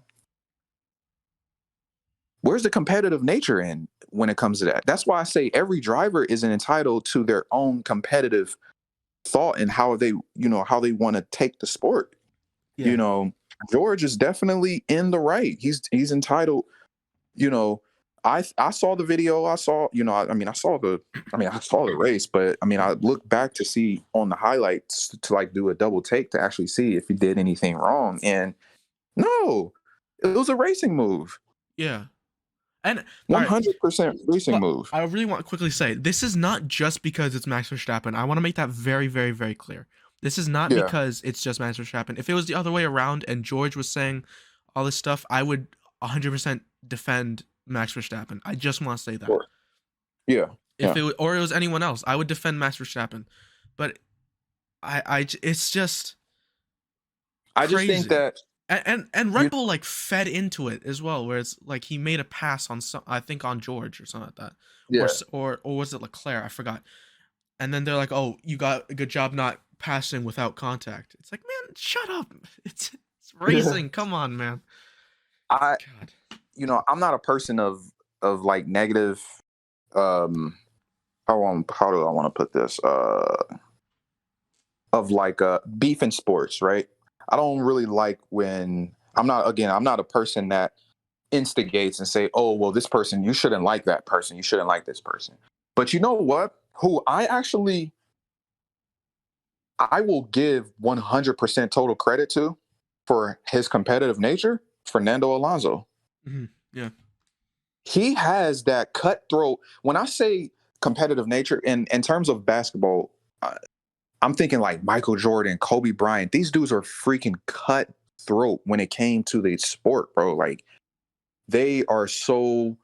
Where's the competitive nature in when it comes to that? That's why I say every driver is entitled to their own competitive thought and how they, how they want to take the sport. Yeah. George is definitely in the right. He's entitled. I saw the video. I saw, I saw the race, but I looked back to see on the highlights to like do a double take to actually see if he did anything wrong. And no, it was a racing move. Yeah. And 100% racing move. I really want to quickly say this is not just because it's Max Verstappen. I want to make that very, very, very clear. This is not because it's just Max Verstappen. If it was the other way around and George was saying all this stuff, I would 100% defend Max Verstappen. I just want to say that. Sure. Yeah. If it was anyone else, I would defend Max Verstappen. But it's just I just think that and Red Bull like fed into it as well, where it's like he made a pass on I think on George or something like that. Yeah. Or was it Leclerc? I forgot. And then they're like, "Oh, you got a good job not passing without contact." It's like, man, shut up. It's racing. Come on, man. God. I'm not a person of like negative. How do I want to put this? Of like beef in sports, right? I don't really like when I'm not a person that instigates and say, oh, well, this person, you shouldn't like that person. You shouldn't like this person. But you know what? Who I will give 100% total credit to for his competitive nature, Fernando Alonso. Mm-hmm. Yeah. He has that cutthroat. When I say competitive nature in terms of basketball, I'm thinking like Michael Jordan, Kobe Bryant. These dudes are freaking cutthroat when it came to the sport, bro. Like they are so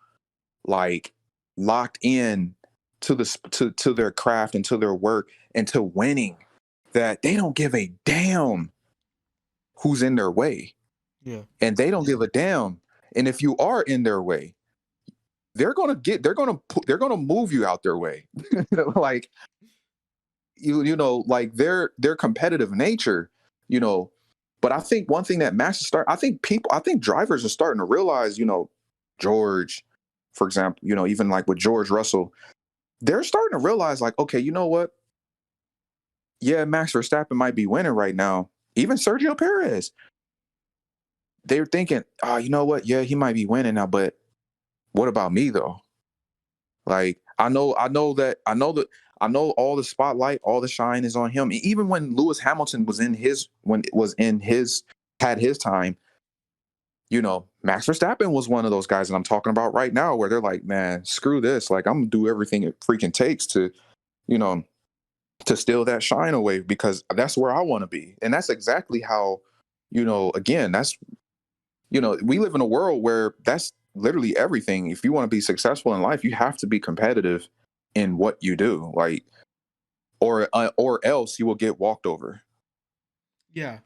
like locked in to to their craft and to their work and to winning that they don't give a damn who's in their way. Yeah. And they don't give a damn. And if you are in their way, they're gonna move you out their way. Like like their competitive nature, but I think one thing that I think drivers are starting to realize, George, for example, even like with George Russell, they're starting to realize like, okay, you know what? Yeah, Max Verstappen might be winning right now. Even Sergio Perez. They're thinking, oh, you know what? Yeah, he might be winning now, but what about me though? Like, I know all the spotlight, all the shine is on him. Even when Lewis Hamilton had his time, Max Verstappen was one of those guys that I'm talking about right now where they're like, man, screw this. Like, I'm gonna do everything it freaking takes to, to steal that shine away because that's where I want to be. And that's exactly how, again, that's, we live in a world where that's literally everything. If you want to be successful in life, you have to be competitive in what you do, like, or else you will get walked over. Yeah,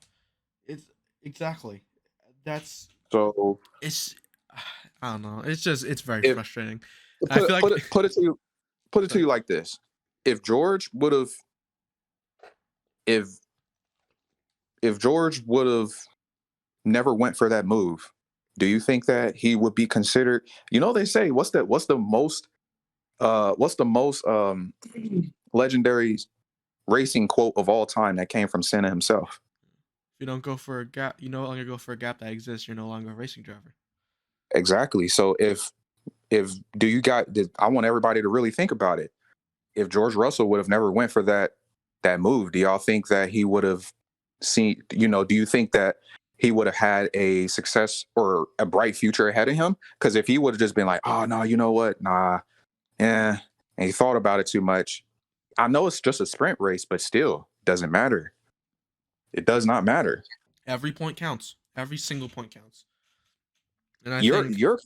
it's exactly. That's so. It's I don't know. It's very frustrating. Put it to you like this: if George would have, if George would have never went for that move, do you think that he would be considered? They say what's the most legendary racing quote of all time that came from Senna himself? If you don't go for a gap, you no longer go for a gap that exists. You're no longer a racing driver. Exactly. So I want everybody to really think about it. If George Russell would have never went for that move, do y'all think that he would have seen? Do you think that he would have had a success or a bright future ahead of him? Because if he would have just been like, oh no, you know what, nah, and he thought about it too much. I know it's just a sprint race, but still, doesn't matter. It does not matter. Every point counts. Every single point counts. And your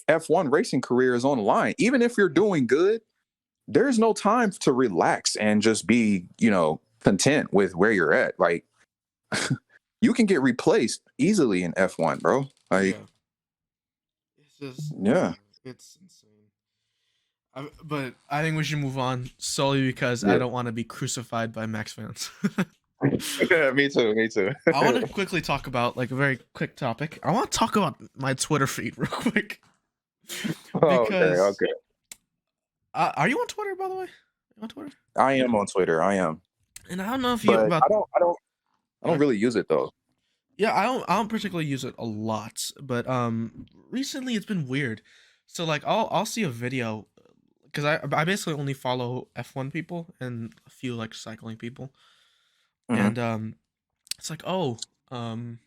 F1 racing career is on the line. Even if you're doing good, there's no time to relax and just be, content with where you're at. Like, you can get replaced easily in F1, bro. Like, it's insane. But I think we should move on solely because I don't want to be crucified by Max fans. Yeah, me too. I want to quickly talk about like a very quick topic. I want to talk about my Twitter feed real quick. Oh, okay, Because okay. are you on Twitter, by the way? You on Twitter? I am on Twitter. I am, And I don't know if you but about. I don't really use it though. Yeah, I don't particularly use it a lot, but recently it's been weird. So like I'll see a video because I basically only follow F1 people and a few like cycling people, Hmm. and it's like um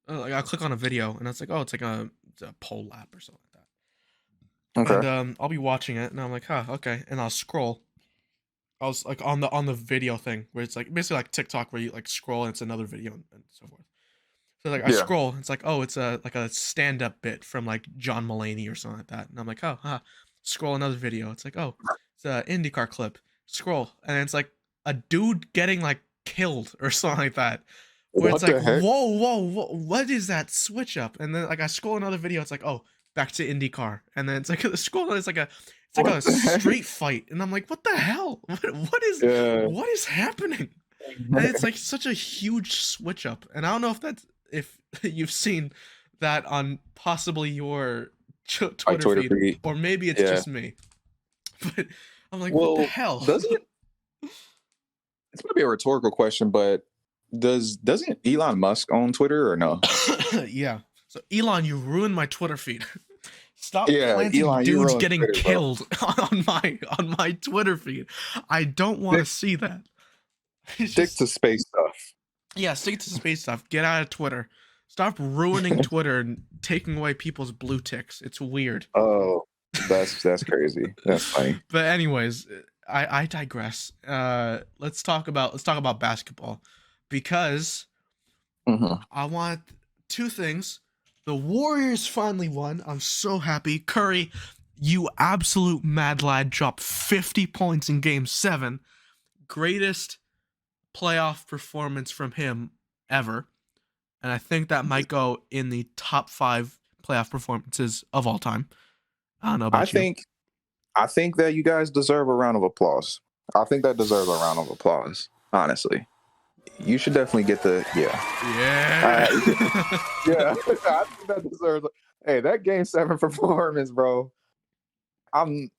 like I'll click on a video and it's like it's a pole lap or something like that, and Okay. I'll be watching it and I'm like, huh, okay, and I'll scroll. I was like on the video thing where it's like basically like TikTok where you like scroll and it's another video and so forth. So like I Yeah. scroll, it's like, oh, it's a like a stand up bit from like John Mulaney or something like that, and I'm like, oh, huh. Scroll another video. It's like, oh, it's a IndyCar clip. Scroll, and it's like a dude getting like killed or something like that. Where it's What like, the heck? whoa, what is that switch up? And then like I scroll another video, it's like, oh, back to IndyCar, and then it's like scroll, it's like What a the heck? street fight, and I'm like, what the hell? Yeah. What is happening? And it's like such a huge switch up, and I don't know if you've seen that on possibly your My Twitter Twitter feed, feed. or maybe it's Yeah. just me. But I'm like, what the Well, hell? doesn't it's gonna be a rhetorical question, but doesn't Elon Musk own Twitter or no? Yeah. So Elon, you ruined my Twitter feed. Stop Yeah, planting Elon, you dudes ruined getting Twitter, bro. killed on my Twitter feed. I don't want to Stick, see that. It's stick just to space stuff. yeah, stick to space stuff. Get out of Twitter. Stop ruining Twitter and taking away people's blue ticks. It's weird. Oh, that's crazy. That's funny. But anyways, I digress. Let's talk about basketball because Hmm. I want two things. The Warriors finally won. I'm so happy. Curry, you absolute mad lad, dropped 50 points in Game 7. Greatest playoff performance from him ever. And I think that might go in the top 5 playoff performances of all time. I don't know I about you. think I think that you guys deserve a round of applause. I think that deserves a round of applause. Honestly, you should definitely get the Yeah. yeah. I think that deserves. Hey, that Game 7 performance, bro. I'm.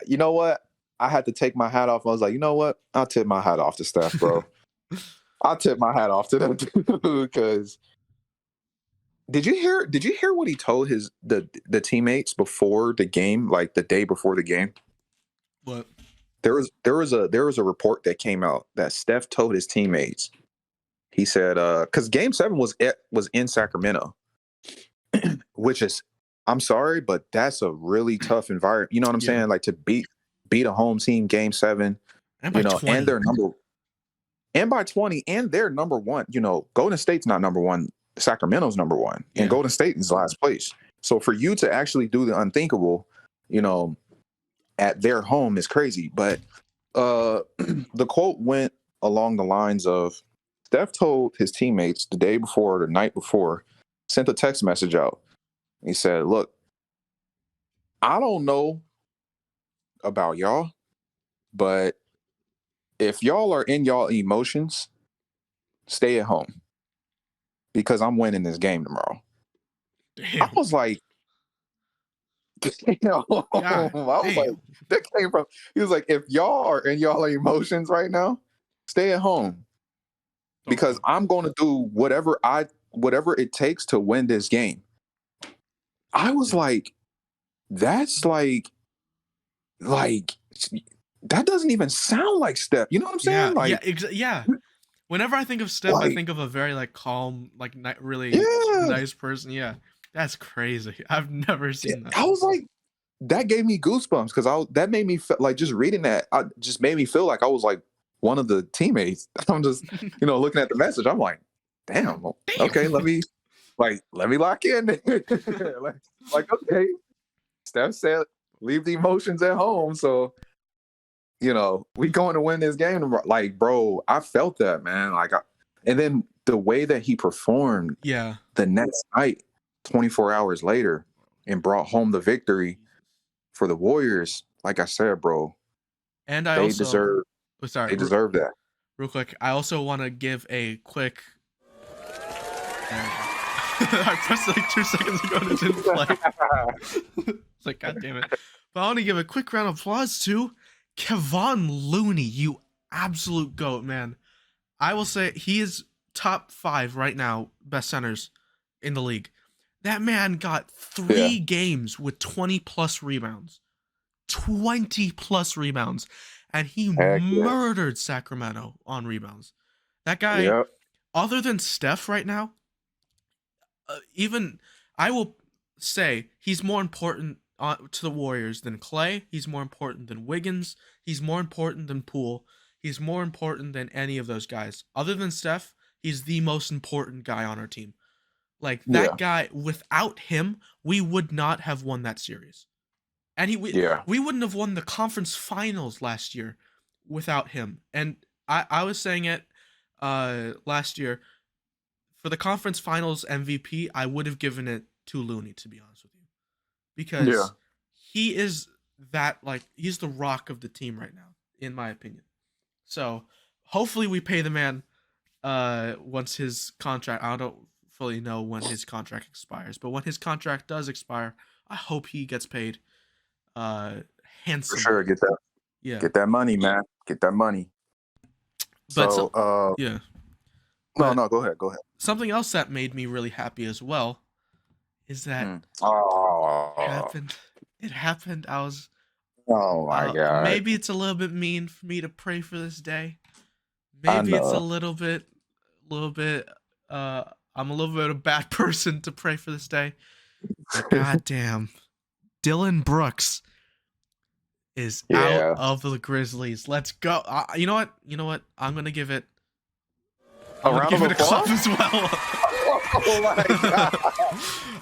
You know what? I had to take my hat off. I was like, you know what? I'll tip my hat off to Steph, bro. I'll tip my hat off to them too because did you hear what he told the teammates before the game, like the day before the game? What? There was a report that came out that Steph told his teammates. He said cuz Game 7 was in Sacramento, which is I'm sorry, but that's a really tough environment. You know what I'm Yeah. saying? Like to beat a home team Game 7, And by 20. and they're and by 20, and they're number one. Golden State's not number one. Sacramento's number one, Yeah. and Golden State is last place. So for you to actually do the unthinkable, you know, at their home is crazy. But the quote went along the lines of Steph told his teammates the day before, the night before, sent a text message out. He said, "Look, I don't know about y'all, but if y'all are in y'all emotions, stay at home because I'm winning this game tomorrow." Damn. I was like, I was like, that came from. He was like, if y'all are in y'all emotions right now, stay at home because I'm going to do whatever it takes to win this game. I was like, that's like that doesn't even sound like Steph. You know what I'm saying? Like, Yeah. Whenever I think of Steph, I think of a very like calm, like really yeah, nice person. Yeah, that's crazy. I've never seen that. I was like, that gave me goosebumps because that made me feel like just reading that. Just made me feel like I was like one of the teammates. I'm just looking at the message. I'm like, damn. Okay, let me lock in. like okay. Steph said, leave the emotions at home. So we going to win this game. Like, bro, I felt that, man. And then the way that he performed, Yeah, the next night, 24 hours later, and brought home the victory for the Warriors. Like I said, bro, and I they also deserve sorry, they deserve that. real quick. I also want to give a quick. I pressed it like 2 seconds ago and it didn't play. It's like, God damn it. But I want to give a quick round of applause to Kevon Looney, you absolute GOAT, man. I will say he is top 5 right now, best centers in the league. That man got 3 games with 20 plus rebounds. 20 plus rebounds. And he murdered Sacramento on rebounds. That guy, other than Steph right now, even I will say he's more important to the Warriors than Clay. He's more important than Wiggins. He's more important than Poole. He's more important than any of those guys. Other than Steph, he's the most important guy on our team. Like, that guy, without him, we would not have won that series. And we wouldn't have won the conference finals last year without him. And I was saying it last year, for the conference finals MVP, I would have given it to Looney, to be honest with you. Because he is that, like, he's the rock of the team right now, in my opinion. So hopefully we pay the man once his contract, I don't fully know when his contract expires, but when his contract does expire, I hope he gets paid handsomely. For sure, get that money, man. Get that money. But No, go ahead. Something else that made me really happy as well is that it happened. I was my God. Maybe it's a little bit mean for me to pray for this day. Maybe it's a little bit I'm a little bit of a bad person to pray for this day. But goddamn, Dillon Brooks is out of the Grizzlies. Let's go. You know what? I'm gonna give it a clap as well. Oh my God.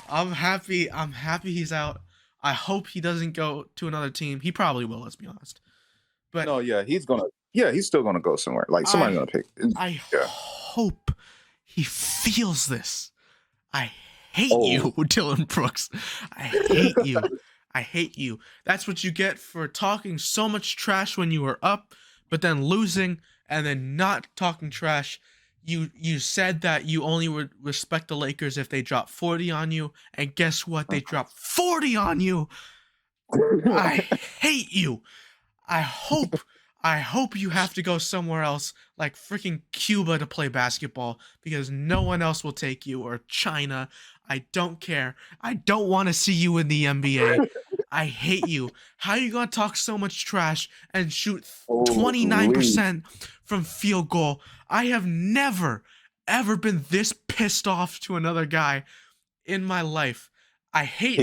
I'm happy he's out. I hope he doesn't go to another team. He probably will, let's be honest. But no, he's still gonna go somewhere. Like, somebody's gonna pick. I hope he feels this. I hate you, Dillon Brooks. I hate you. I hate you. That's what you get for talking so much trash when you were up, but then losing and then not talking trash. You said that you only would respect the Lakers if they dropped 40 on you, and guess what? They dropped 40 on you. I hate you. I hope you have to go somewhere else, like freaking Cuba, to play basketball, because no one else will take you, or China. I don't care. I don't want to see you in the NBA. I hate you. How are you going to talk so much trash and shoot 29% from field goal? I have never, ever been this pissed off to another guy in my life. I hate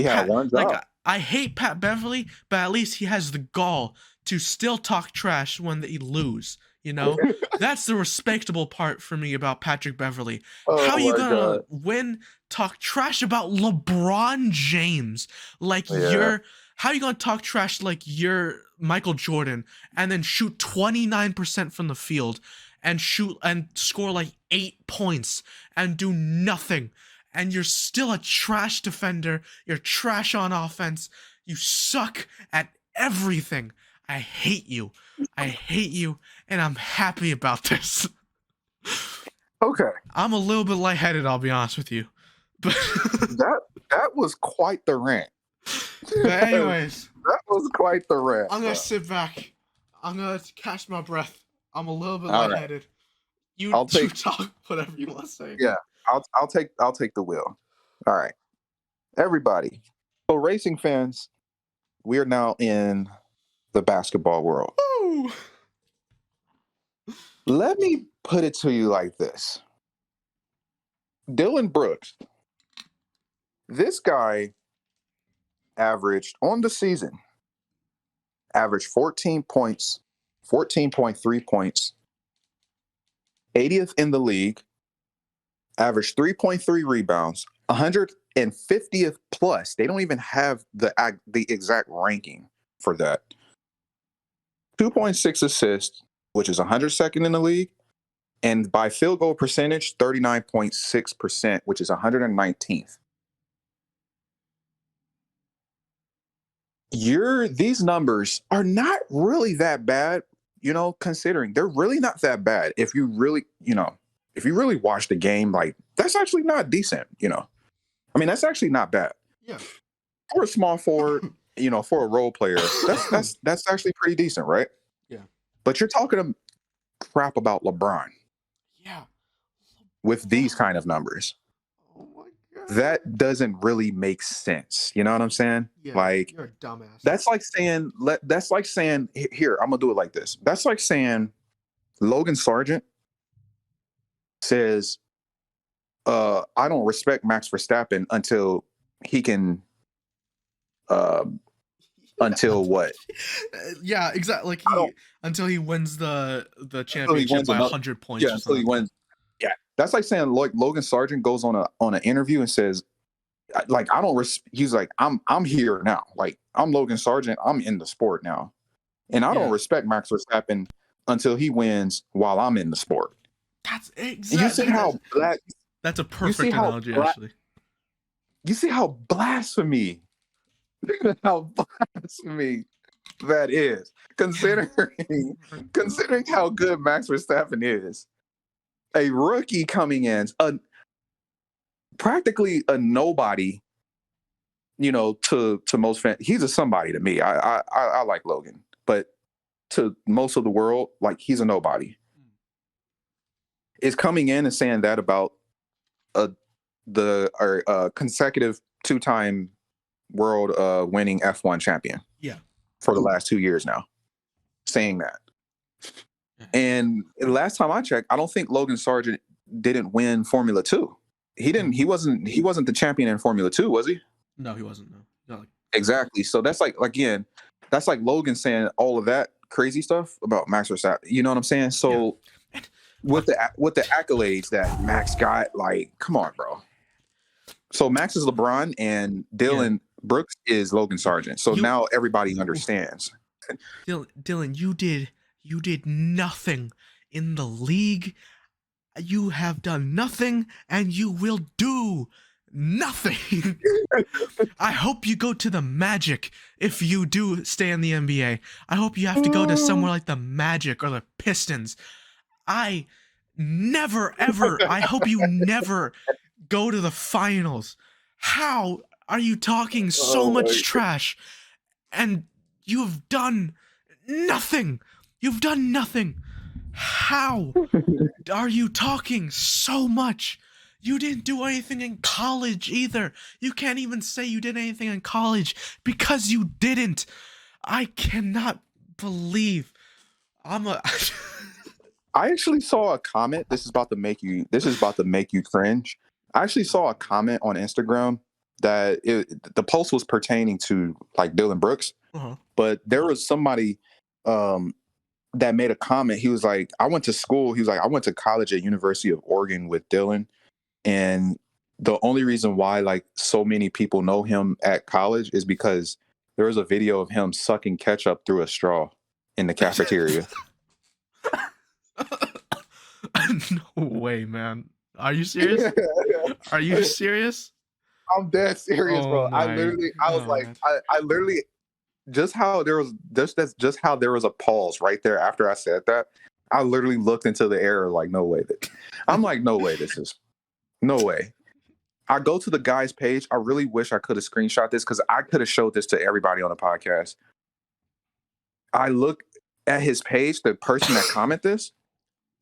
I hate Pat Beverly, but at least he has the gall to still talk trash when they lose. You know, that's the respectable part for me about Patrick Beverly. How are you gonna talk trash about LeBron James like how are you gonna talk trash like you're Michael Jordan and then shoot 29% from the field and score like 8 points and do nothing? And you're still a trash defender. You're trash on offense. You suck at everything. I hate you. I hate you, and I'm happy about this. Okay. I'm a little bit lightheaded, I'll be honest with you. But that was quite the rant. But anyways, that was quite the rant. I'm gonna sit back. I'm gonna catch my breath. I'm a little bit lightheaded. Right. You talk whatever you want to say. Yeah. I'll take the wheel. All right, everybody. So, racing fans, we are now in the basketball world. Ooh. Let me put it to you like this: Dillon Brooks, this guy averaged on the season, 14 points, 14.3 points, 80th in the league. Averaged 3.3 rebounds, 150th plus. They don't even have the exact ranking for that. 2.6 assists, which is 102nd in the league. And by field goal percentage, 39.6%, which is 119th. These numbers are not really that bad, considering they're really not that bad. If you really watch the game, like, that's actually not decent, I mean, that's actually not bad. Yeah. For a small forward, for a role player, that's actually pretty decent, right? Yeah. But you're talking crap about LeBron. Yeah. With these kind of numbers. Oh my god. That doesn't really make sense. You know what I'm saying? Yeah, like you're a dumbass. That's like saying here, I'm gonna do it like this. That's like saying Logan Sargent says, I don't respect Max Verstappen until he can until what? Yeah, exactly. Like until he wins the championship by 100 points. Yeah, until he wins. Yeah, that's like saying like Logan Sargent goes on an interview and says, like, I don't. He's like, I'm here now. Like, I'm Logan Sargent. I'm in the sport now, and I don't respect Max Verstappen until he wins while I'm in the sport. That's exactly. You see how black? That's a perfect analogy, actually. You see how blasphemy? How blasphemy that is, considering how good Max Verstappen is. A rookie coming in, practically a nobody, to most fans. He's a somebody to me. I like Logan, but to most of the world, like, he's a nobody. Is coming in and saying that about the consecutive 2-time world winning F1 champion. Yeah. For the last 2 years now, saying that. And last time I checked, I don't think Logan Sargent didn't win Formula 2. He didn't. He wasn't the champion in Formula 2, was he? No, he wasn't. No. Exactly. So that's like, again, that's like Logan saying all of that crazy stuff about Max Verstappen. You know what I'm saying? So with the accolades that Max got, like, come on, bro. So Max is LeBron and Dillon Brooks is Logan Sargent. So now everybody understands. Dillon, you did nothing in the league. You have done nothing, and you will do nothing. I hope you go to the Magic if you do stay in the NBA. I hope you have to go to somewhere like the Magic or the Pistons. I hope you never go to the finals. How are you talking so much trash? And you've done nothing. You've done nothing. How are you talking so much? You didn't do anything in college either. You can't even say you did anything in college because you didn't. I cannot believe I actually saw a comment. This is about to make you cringe. I actually saw a comment on Instagram that the post was pertaining to, like, Dillon Brooks, but there was somebody that made a comment. He was like, I went to school. He was like, I went to college at University of Oregon with Dillon, and the only reason why, like, so many people know him at college is because there was a video of him sucking ketchup through a straw in the cafeteria. No way, man. Are you serious? Are you serious? I'm dead serious, bro. I literally just how there was a pause right there after I said that. I literally looked into the air like, no way. I'm like, no way. No way. I go to the guy's page. I really wish I could have screenshot this because I could have showed this to everybody on the podcast. I look at his page, the person that commented this.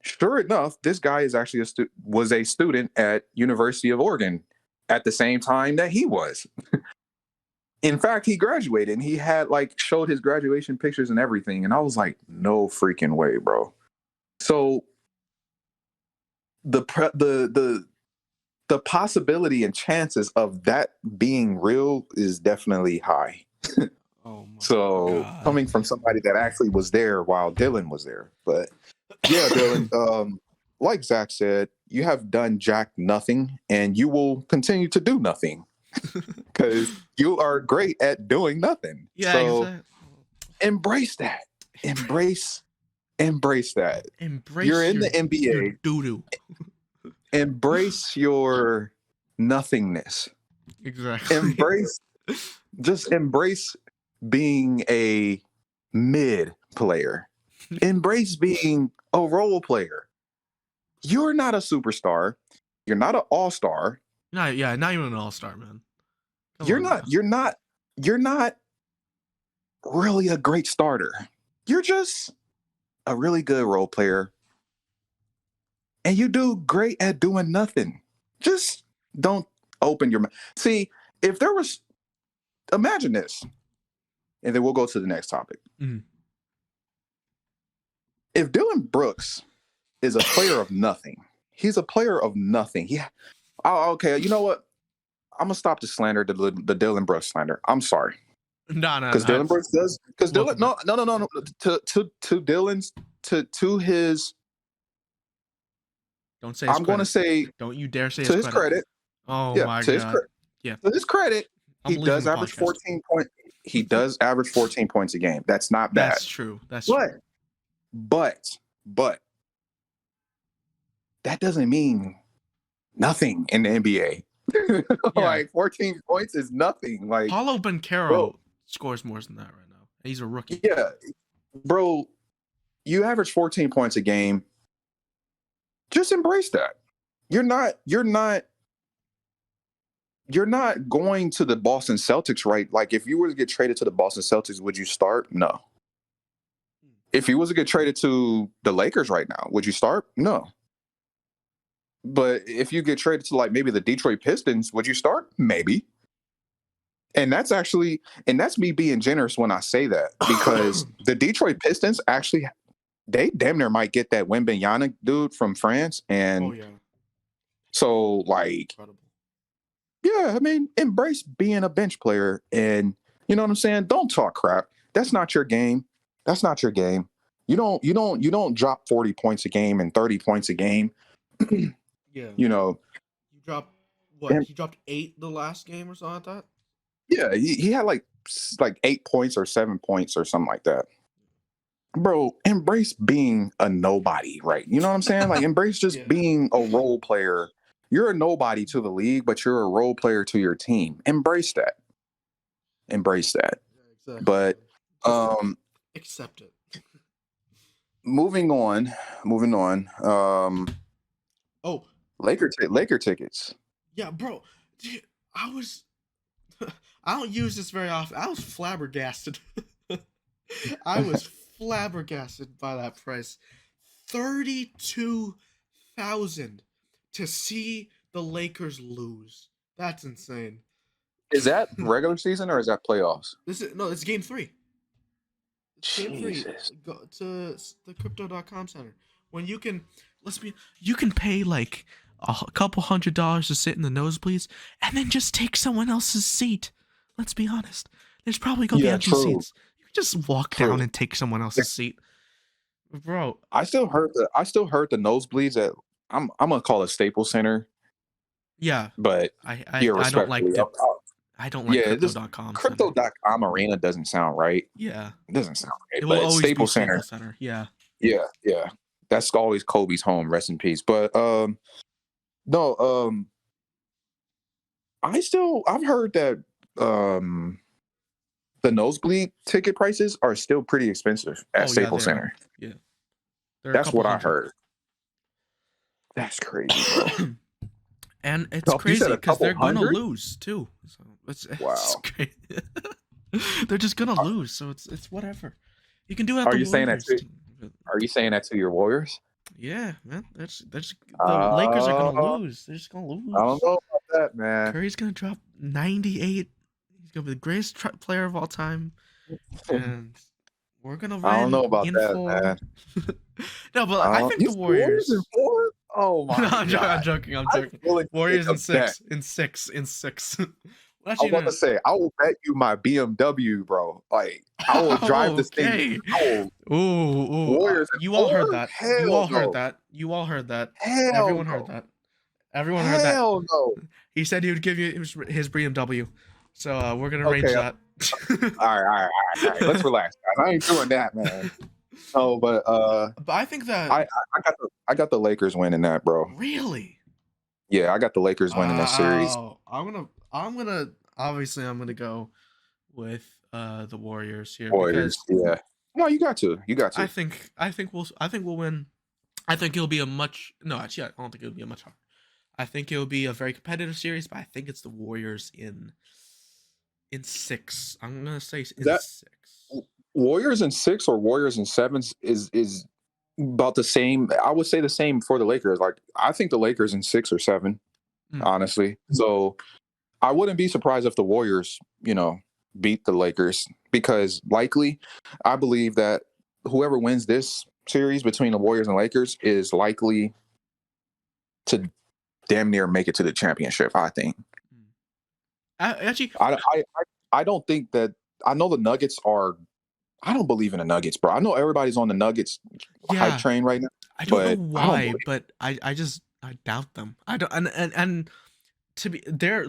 Sure enough, this guy is actually was a student at University of Oregon at the same time that he was. In fact, he graduated and he had, like, showed his graduation pictures and everything. And I was like, no freaking way, bro. So the possibility and chances of that being real is definitely high. Oh my God. Coming from somebody that actually was there while Dillon was there. But yeah, Dillon, like Zach said, you have done jack nothing and you will continue to do nothing because you are great at doing nothing. Yeah, so exactly. Embrace that. Embrace that. You're in the NBA. Doo-doo. Embrace your nothingness. Exactly. Embrace being a mid player. Embrace being a role player. You're not a superstar. You're not an all-star. Not even an all-star, man. Come You're on not. now. You're not really a great starter. You're just a really good role player, and you do great at doing nothing. Just don't open your mouth. See, if there was, imagine this, and then we'll go to the next topic. Mhm. If Dillon Brooks is a player of nothing, he's a player of nothing. Okay, you know what? I'm gonna stop the slander, the Dillon Brooks slander. I'm sorry. No. Because Dillon Brooks does. Because Dillon, no. To Dillon's, to his. Don't say. I'm going to say. Don't you dare say to his credit. Oh Yeah, my to his god. yeah. To his credit, I'm he does leaving the average podcast. 14 points. He does average 14 points a game. That's not bad. That's true. That's true. But that doesn't mean nothing in the NBA. Like 14 points is nothing. Like Paulo Banchero scores more than that right now. He's a rookie. Yeah, bro, you average 14 points a game. Just embrace that. You're not going to the Boston Celtics, right? Like, if you were to get traded to the Boston Celtics, would you start? No. If you was to get traded to the Lakers right now, would you start? No. But if you get traded to, like, maybe the Detroit Pistons, would you start? Maybe. And that's me being generous when I say that, because the Detroit Pistons actually, they damn near might get that Wembanyama dude from France. And so, like, incredible. Yeah, I mean, embrace being a bench player, and you know what I'm saying? Don't talk crap. That's not your game. That's not your game. You don't drop 40 points a game and 30 points a game. Yeah. You know. You dropped what? He dropped 8 the last game or something like that? Yeah, he had like 8 points or 7 points or something like that. Bro, embrace being a nobody, right? You know what I'm saying? Like, embrace just being a role player. You're a nobody to the league, but you're a role player to your team. Embrace that. Embrace that. Yeah, exactly. But accept it. Moving on. Laker tickets. Yeah, bro. Dude, I don't use this very often. I was flabbergasted. I was flabbergasted by that price. 32,000 to see the Lakers lose. That's insane. Is that regular season or is that playoffs? It's game 3. Jesus. Go to the crypto.com center. When you can pay like a couple $100 to sit in the nosebleeds and then just take someone else's seat. Let's be honest. There's probably gonna be empty seats. You can just walk down and take someone else's seat. Bro, I still heard the nosebleeds at I'm gonna call it Staples Center. Yeah, but I don't like I don't like crypto.com. Crypto.com arena doesn't sound right. Yeah, it doesn't sound right. It will always Staples be Center. Staples Center. Yeah. That's always Kobe's home. Rest in peace. But no, I've heard that the nosebleed ticket prices are still pretty expensive at Staples Center. Yeah, that's what I heard. That's crazy, bro. And it's crazy because they're gonna lose too. So wow. It's crazy. They're just gonna lose, so it's whatever. You can do it. Are you saying that to your Warriors? Yeah, man. The Lakers are gonna lose. They're just gonna lose. I don't know about that, man. Curry's gonna drop 98. He's gonna be the greatest player of all time, and we're gonna win. I don't know about that, man. No, but I think the Warriors. In 4? Oh my! No, I'm joking. Warriors in 6. In 6. I was about to say, I will bet you my BMW, bro. Like, I will drive this thing. Ooh. Warriors. You all heard that. You all heard that. Everyone heard that. Everyone heard that. Hell no. He said he would give you his BMW. So we're gonna arrange that. All right. Let's relax, guys. I ain't doing that, man. No, but I think that I got the Lakers winning that, bro. Really? Yeah, I got the Lakers winning that series. I'm gonna go with the Warriors here. Warriors, yeah. No, you got to. I think we'll win. I think it'll be a much. No, actually, I don't think it'll be a much hard. I think it'll be a very competitive series, but I think it's the Warriors in 6. I'm gonna say in That 6. Warriors in 6 or Warriors in 7 is about the same. I would say the same for the Lakers. Like I think the Lakers in 6 or 7, honestly. So I wouldn't be surprised if the Warriors, beat the Lakers because likely, I believe that whoever wins this series between the Warriors and Lakers is likely to damn near make it to the championship. I think. Actually, I don't think that. I know the Nuggets are. I don't believe in the Nuggets, bro. I know everybody's on the Nuggets hype yeah, train right now, I don't know but I don't why, believe. but I just I doubt them. I don't and to be they're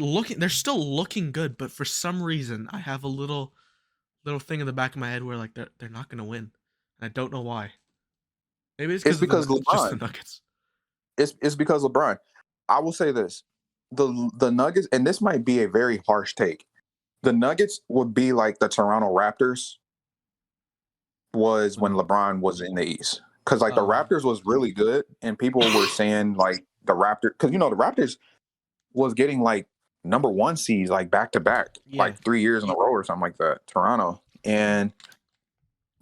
still looking good, but for some reason I have a little thing in the back of my head where like they're not gonna win. And I don't know why. Maybe it's It's because of because just the LeBron. Nuggets. It's because LeBron. I will say this: the Nuggets, and this might be a very harsh take. The Nuggets would be like the Toronto Raptors was when LeBron was in the East, because like the Raptors was really good, and people were saying like the Raptors, because the Raptors was getting like number 1 seeds like back to back, Yeah. like 3 years in a row or something like that. Toronto, and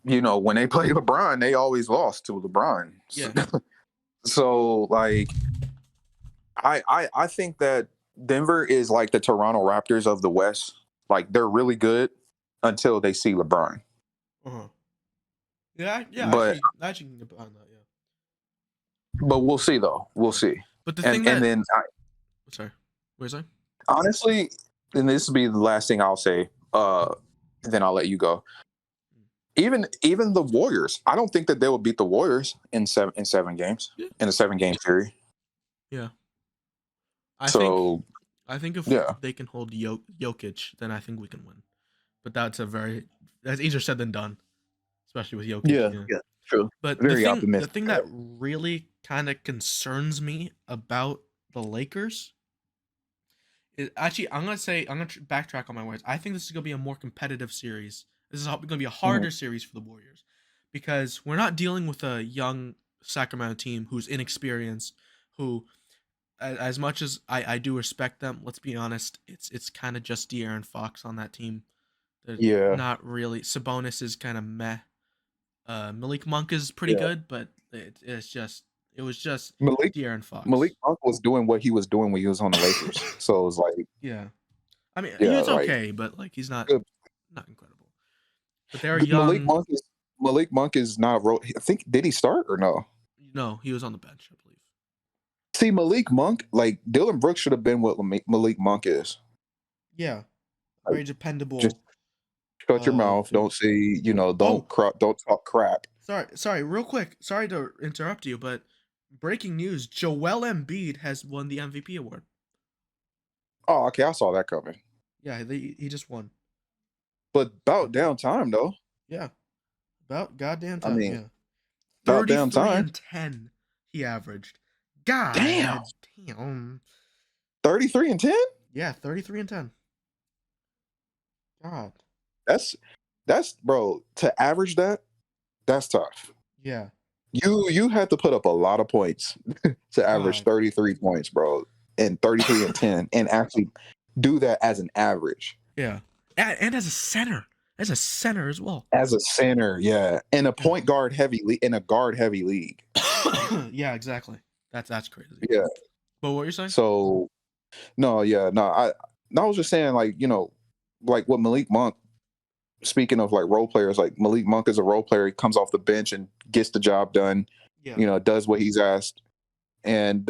when they played LeBron, they always lost to LeBron. Yeah. So like I think that Denver is like the Toronto Raptors of the West. Like they're really good until they see LeBron. Yeah, But actually can get behind that, yeah. we'll see though. We'll see. But the And thing that then sorry. What was I? honestly, and this will be the last thing I'll say. Then I'll let you go. Even the Warriors, I don't think that they will beat the Warriors in seven games in a 7-game series. Yeah. I So think if yeah, they can hold Jokic, then I think we can win. But that's easier said than done, especially with Jokic. yeah, true. But Very the optimistic. thing that really kind of concerns me about the Lakers is actually I'm gonna backtrack on my words. I think this is gonna be a more competitive series. This is gonna be a harder series for the Warriors because we're not dealing with a young Sacramento team who's inexperienced, who as much as I do respect them, let's be honest, it's kind of just De'Aaron Fox on that team. They're Yeah, not really. Sabonis is kind of meh. Malik Monk is pretty good, but it was just Malik De'Aaron Fox. Malik Monk was doing what he was doing when he was on the Lakers. So it was like, Yeah, I mean he yeah, was like okay, but like he's not good. incredible. But they're Malik young. Monk is Malik Monk is not a I think did he start or no? No, he was on the bench, I believe. See, Malik Monk, like Dillon Brooks should have been what Malik Monk is. Yeah, Like, very dependable. just shut your mouth. Don't say, don't talk crap. Sorry, real quick. Sorry to interrupt you, but breaking news: Joel Embiid has won the MVP award. Oh, okay, I saw that coming. Yeah, he just won. But about damn time, though. Yeah, about goddamn I time. mean, Yeah, about damn 33 time. and 10 he averaged. God damn. 33 and 10? Yeah, 33 and 10. God. That's bro, to average that's tough. Yeah. You had to put up a lot of points to average 33 points, bro, and 33 and 10, and actually do that as an average. Yeah. And as a center. As a center as well. As a center, yeah. In a point guard heavy in a guard heavy league. Yeah, exactly. That's crazy. Yeah. But what you're saying? So no, yeah, no, I was just saying, like, like what Malik Monk, speaking of like role players, like Malik Monk is a role player. He comes off the bench and gets the job done. Yeah. Does what he's asked, and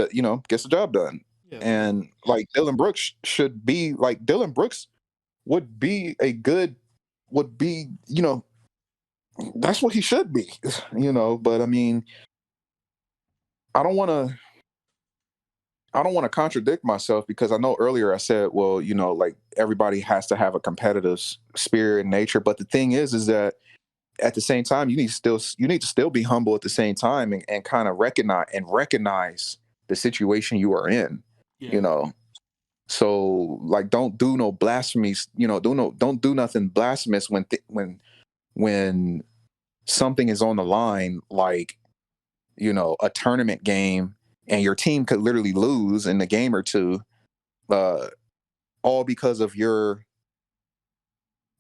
gets the job done. Yeah. And like Dillon Brooks should be like Dillon Brooks would be that's what he should be. But I mean, I don't want to contradict myself, because I know earlier I said, well, like everybody has to have a competitive spirit and nature. But the thing is that at the same time, you need to still be humble at the same time, and kind of recognize the situation you are in. Yeah. So like, don't do no blasphemies. Don't do nothing blasphemous when something is on the line, like a tournament game, and your team could literally lose in a game or two, all because of your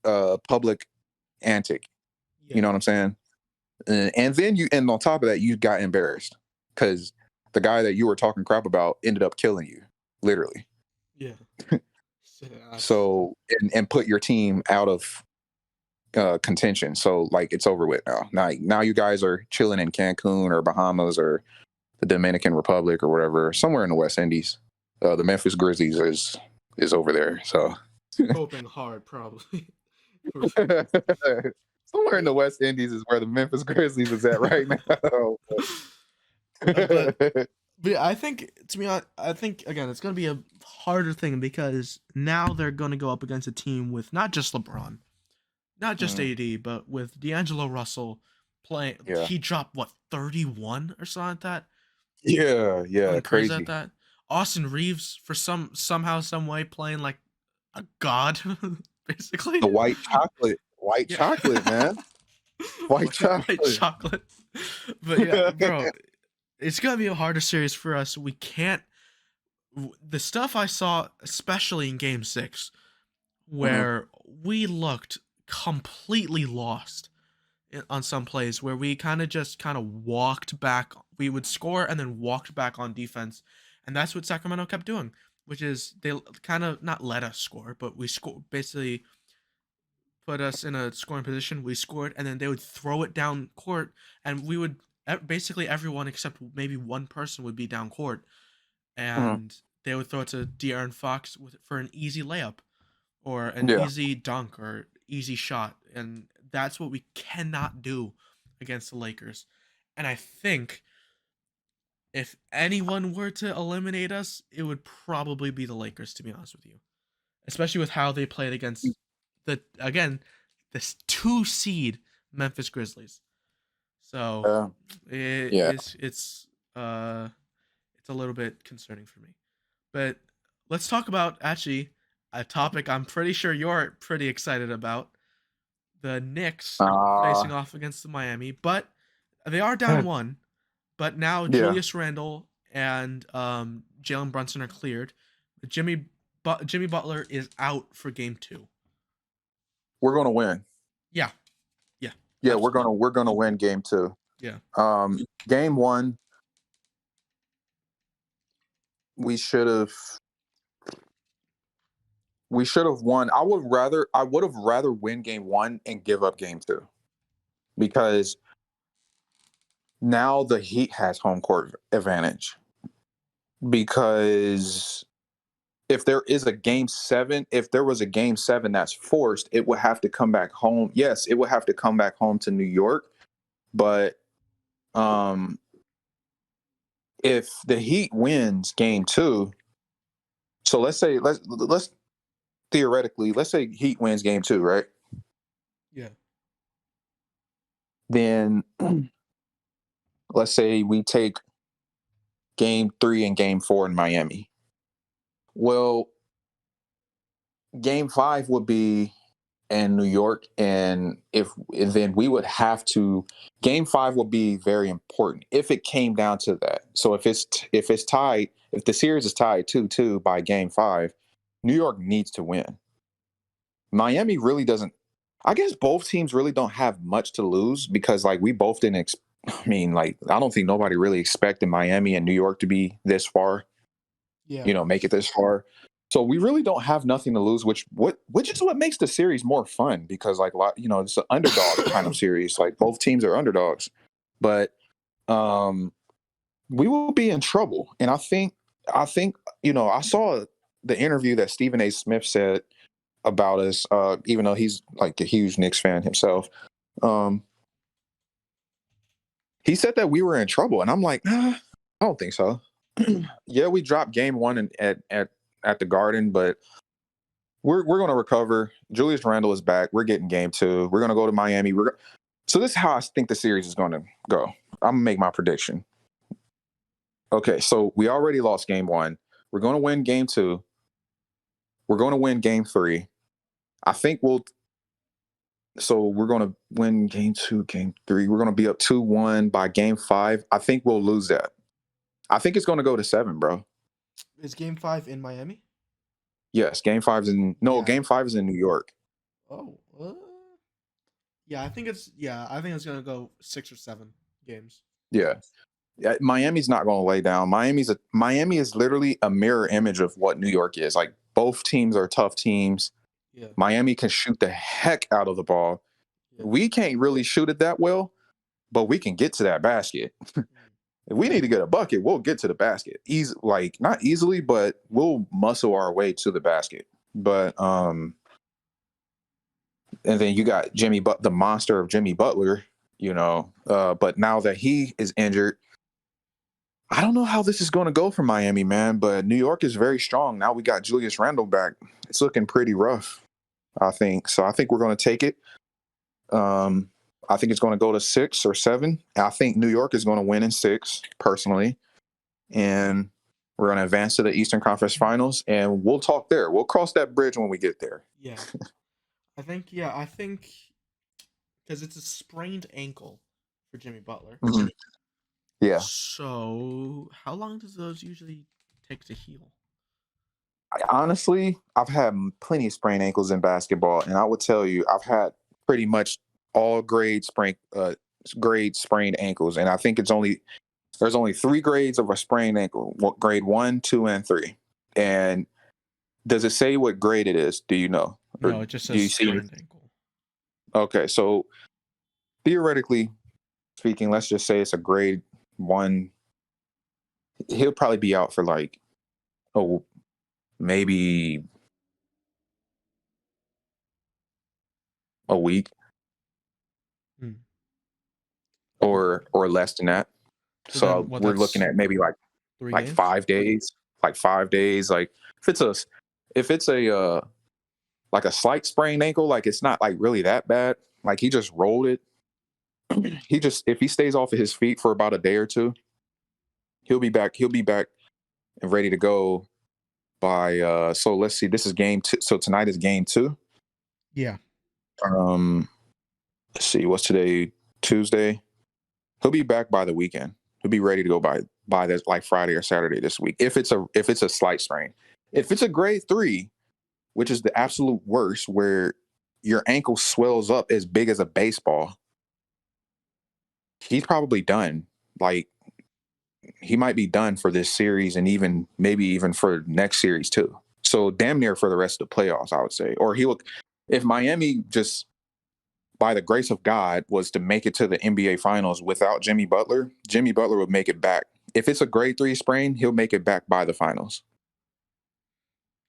public antic. Yeah. You know what I'm saying? And then and on top of that, you got embarrassed because the guy that you were talking crap about ended up killing you, literally. Yeah. So and put your team out of contention. So like it's over with now. Now you guys are chilling in Cancun or Bahamas or the Dominican Republic or whatever, somewhere in the West Indies. The Memphis Grizzlies is over there. So hoping hard, probably. Somewhere in the West Indies is where the Memphis Grizzlies is at right now. But I think, to me, I think again it's going to be a harder thing because now they're going to go up against a team with not just LeBron, not just AD, but with D'Angelo Russell playing. Yeah. He dropped what 31 or something like that. Yeah, crazy at that. Austin Reeves for somehow some way playing like a god, basically. The white chocolate, man. White chocolate. But yeah, bro, it's gonna be a harder series for us. We can't. The stuff I saw, especially in Game 6, where we looked completely lost on some plays, where we kind of walked back. We would score and then walked back on defense, and that's what Sacramento kept doing. Which is they kind of not let us score, but we basically put us in a scoring position. We scored, and then they would throw it down court, and we would basically everyone except maybe one person would be down court, and they would throw it to De'Aaron Fox for an easy layup, or an easy dunk, or easy shot, and that's what we cannot do against the Lakers. And I think if anyone were to eliminate us, it would probably be the Lakers, to be honest with you. Especially with how they played against this 2 seed Memphis Grizzlies. So it's a little bit concerning for me. But let's talk about actually a topic I'm pretty sure you're pretty excited about. The Knicks facing off against the Miami, but they are down 1. But now Julius Randle and Jalen Brunson are cleared. Jimmy Butler is out for Game 2. We're gonna win. Yeah, we're gonna win Game 2. Yeah. Game 1, we should have won. I would have rather win Game 1 and give up Game 2, because now the Heat has home court advantage. Because if there was a Game 7 that's forced, it would have to come back home. Yes, it would have to come back home to New York. But if the Heat wins Game 2, so let's theoretically, let's say Heat wins Game 2, right? Yeah. Then let's say we take Game 3 and Game 4 in Miami. Well, Game 5 would be in New York, and then we would have to. Game 5 would be very important if it came down to that. So if it's tied, if the series is tied 2-2 by Game 5, New York needs to win. Miami really doesn't. I guess both teams really don't have much to lose, because like we both didn't. I don't think nobody really expected Miami and New York to be this far. Yeah. Make it this far. So we really don't have nothing to lose, which is what makes the series more fun, because like it's an underdog kind of series. Like both teams are underdogs, but we will be in trouble. And I think I saw the interview that Stephen A. Smith said about us, even though he's like a huge Knicks fan himself. He said that we were in trouble, and I'm like, nah, I don't think so. Yeah, we dropped Game 1 at the Garden, but we're going to recover. Julius Randle is back. We're getting Game 2. We're going to go to Miami. So this is how I think the series is going to go. I'm going to make my prediction. Okay, so we already lost Game 1. We're going to win Game 2. We're going to win Game 3. I think so we're going to win Game 2, Game 3. We're going to be up 2-1 by Game 5. I think we'll lose that. I think it's going to go to 7, bro. Is Game 5 in Miami? Yes, Game 5 is in Game 5 is in New York. Oh, yeah. I think it's gonna go 6 or 7 games. Yeah. Miami's not going to lay down. Miami is literally a mirror image of what New York is. Like, both teams are tough teams. Yeah. Miami can shoot the heck out of the ball. Yeah. We can't really shoot it that well, but we can get to that basket. If we need to get a bucket, we'll get to the basket. Not easily, but we'll muscle our way to the basket. But and then you got the monster of Jimmy Butler, but now that he is injured, I don't know how this is going to go for Miami, man, but New York is very strong. Now we got Julius Randle back. It's looking pretty rough, I think. So I think we're going to take it. I think it's going to go to 6 or 7. I think New York is going to win in 6, personally. And we're going to advance to the Eastern Conference Finals, and we'll talk there. We'll cross that bridge when we get there. Yeah. I think because it's a sprained ankle for Jimmy Butler. Mm-hmm. Yeah. So how long does those usually take to heal? Honestly, I've had plenty of sprained ankles in basketball, and I would tell you I've had pretty much all grade sprained ankles, and I think there's only 3 grades of a sprained ankle: grade 1, 2, and 3. And does it say what grade it is? Do you know? No, it just says sprained ankle. Okay, so theoretically speaking, let's just say it's a grade 1. He'll probably be out for maybe a week. Or less than that. So we're looking at maybe 5 days. Like 5 days. Like if it's a like a slight sprained ankle, like it's not like really that bad. Like he just rolled it. If he stays off of his feet for about a day or 2, he'll be back and ready to go by so let's see, this is game 2. So tonight is game 2. Yeah. Let's see, what's today? Tuesday. He'll be back by the weekend. He'll be ready to go by this Friday or Saturday this week. If it's a slight sprain. If it's a grade 3, which is the absolute worst, where your ankle swells up as big as a baseball, he's probably done. Like, he might be done for this series, and maybe even for next series too. So damn near for the rest of the playoffs, I would say. Or if Miami just, by the grace of God, was to make it to the NBA Finals without Jimmy Butler would make it back. If it's a grade 3 sprain, he'll make it back by the finals.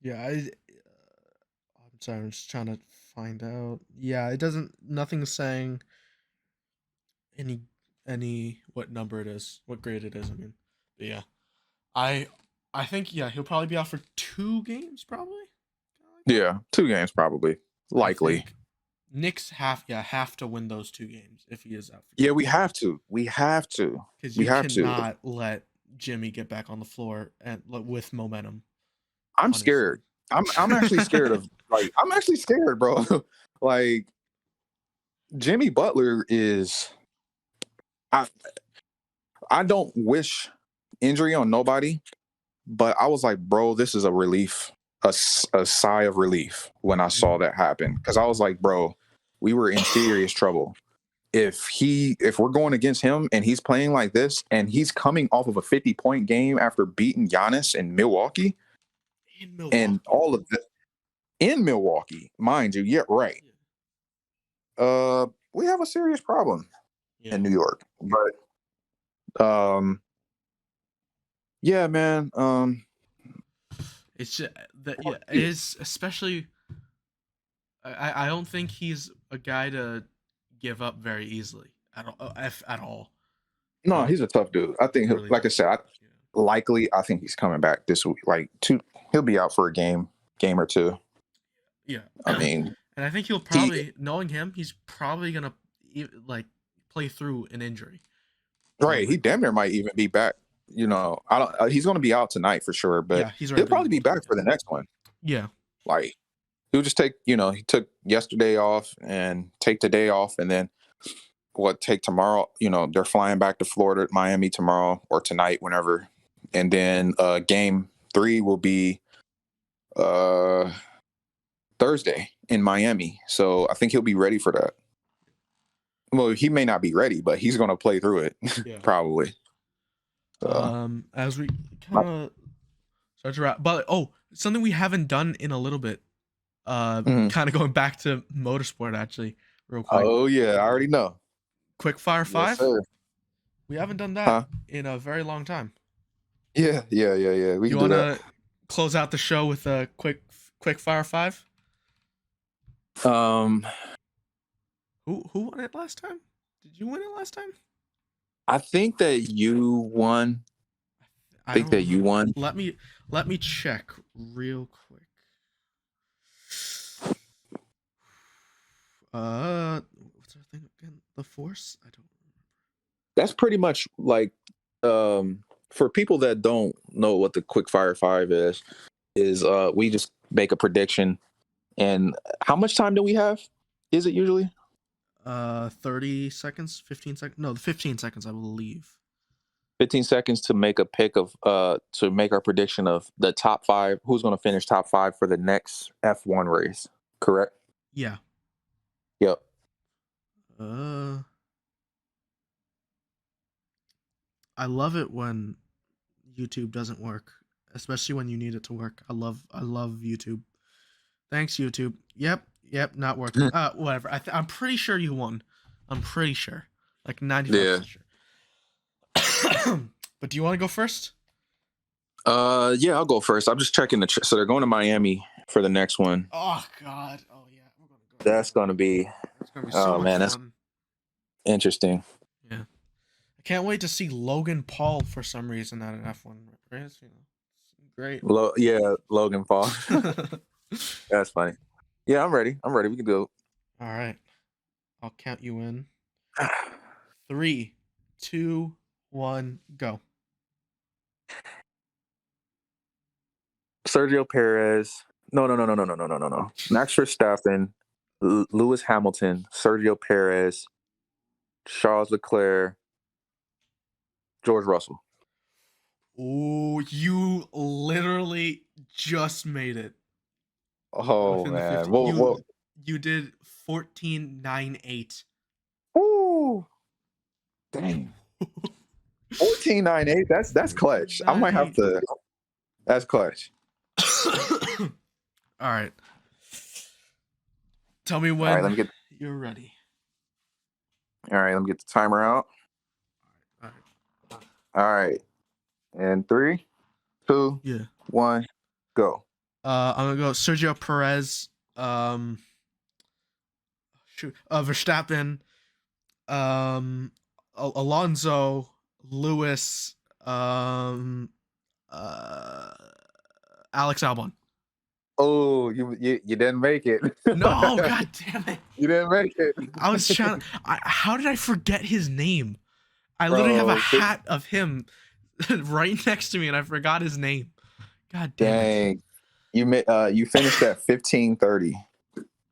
Yeah, I'm sorry, I'm just trying to find out. Yeah, nothing's saying any what number it is, what grade it is. I mean, but yeah, I think he'll probably be out for 2 games, probably. Yeah, 2 games probably, likely. Knicks have to win those 2 games if he is out. Yeah, we have to. Because you cannot let Jimmy get back on the floor and with momentum. I'm scared. I'm actually scared of I'm actually scared, bro. Like, Jimmy Butler is. I don't wish injury on nobody, but I was like, bro, this is a relief, a sigh of relief when I saw that happen, because I was like, bro, we were in serious trouble. If we're going against him and he's playing like this, and he's coming off of a 50-point game after beating Giannis in Milwaukee, and all of that in Milwaukee, mind you, yeah, right. We have a serious problem in New York, but yeah, man. It's just that it is, especially. I don't think he's a guy to give up very easily at all. No, he's a tough dude. I think like I said, I think he's coming back this week. He'll be out for a game or 2. Yeah, I mean, and I think he'll probably, knowing him, he's probably gonna play through an injury. Right, he damn near might even be back. He's going to be out tonight for sure, but he'll probably be back for the next one. Yeah, he'll just take. He took yesterday off and take the day off, and then take tomorrow. They're flying back to Florida, Miami tomorrow or tonight, whenever and then game 3 will be Thursday in Miami. So I think he'll be ready for that. Well, he may not be ready, but he's going to play through it. Yeah. Probably. As we kind of start to wrap, but something we haven't done in a little bit. Kind of going back to motorsport, actually, real quick. Oh yeah, I already know. Quick Fire 5. Sir. We haven't done that in a very long time. Yeah. We you want to close out the show with a quick Fire 5? Who won it last time? Did you win it last time? I think that you won. I think that you won. Let me check real quick. What's our thing again? The Force? I don't remember. That's pretty much like for people that don't know what the Quick Fire 5 is we just make a prediction. And how much time do we have? Is it usually 30 seconds, 15 seconds? No, 15 seconds, I believe. 15 seconds to make a pick of to make our prediction of the top 5, who's going to finish top 5 for the next F1 race, correct? Yeah. Yep. I love it when YouTube doesn't work, especially when you need it to work. I love YouTube. Thanks, YouTube. Yep, not working. Whatever. I'm pretty sure you won. I'm pretty sure. Like 95% sure. But do you want to go first? Yeah, I'll go first. I'm just checking so they're going to Miami for the next one. Oh God. Oh yeah, we're gonna go. That's gonna be so much fun. That's interesting. Yeah. I can't wait to see Logan Paul for some reason at an F1 race. Great. Logan Paul. That's funny. Yeah, I'm ready. We can do it. All right. I'll count you in. 3, 2, 1, go. Sergio Perez. No. Max Verstappen, Lewis Hamilton, Sergio Perez, Charles Leclerc, George Russell. Oh, you literally just made it. Oh man! You did 14.98. Ooh, dang! 14.98. That's clutch. I might have to. That's clutch. All right. Tell me when you're ready. All right, let me get the timer out. All right. And 3, 2, 1, go. I'm gonna go Sergio Perez, Verstappen, Alonso, Lewis, Alex Albon. Oh, you didn't make it. No, god damn it. You didn't make it. I was trying. How did I forget his name? I literally have a hat of him right next to me, and I forgot his name. God damn it. You finished at 15:30.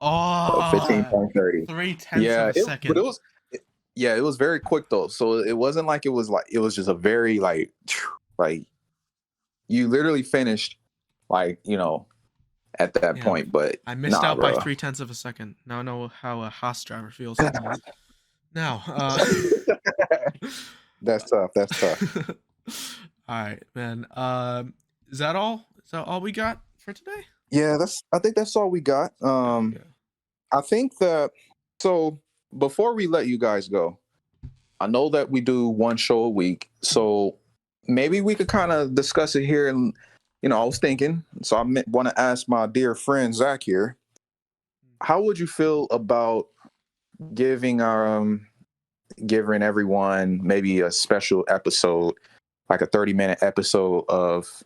Oh, 15.30. 0.3 of a second. But it was very quick though. So it wasn't like it was just a very like you literally finished at that point. But I missed out by 0.3 of a second. Now I know how a Haas driver feels. Now, that's tough. All right, man. Is that all? Is that all we got for today? Yeah, I think that's all we got. I think that, so before we let you guys go, I know that we do one show a week, so maybe we could kind of discuss it here. And I was thinking, so I want to ask my dear friend Zach here, how would you feel about giving everyone maybe a special episode, like a 30-minute episode of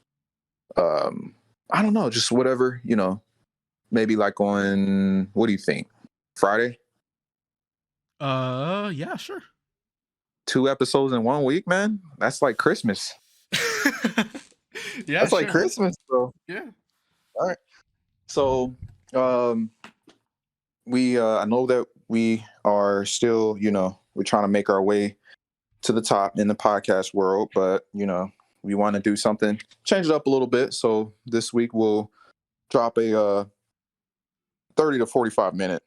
I don't know, just whatever, maybe like on, what do you think, Friday? Yeah, sure. 2 episodes in 1 week, man. That's like Christmas. Yeah, that's like Christmas, bro. Yeah. All right. So, we I know that we are still, we're trying to make our way to the top in the podcast world, but we want to do something, change it up a little bit. So this week we'll drop a 30 to 45 minute,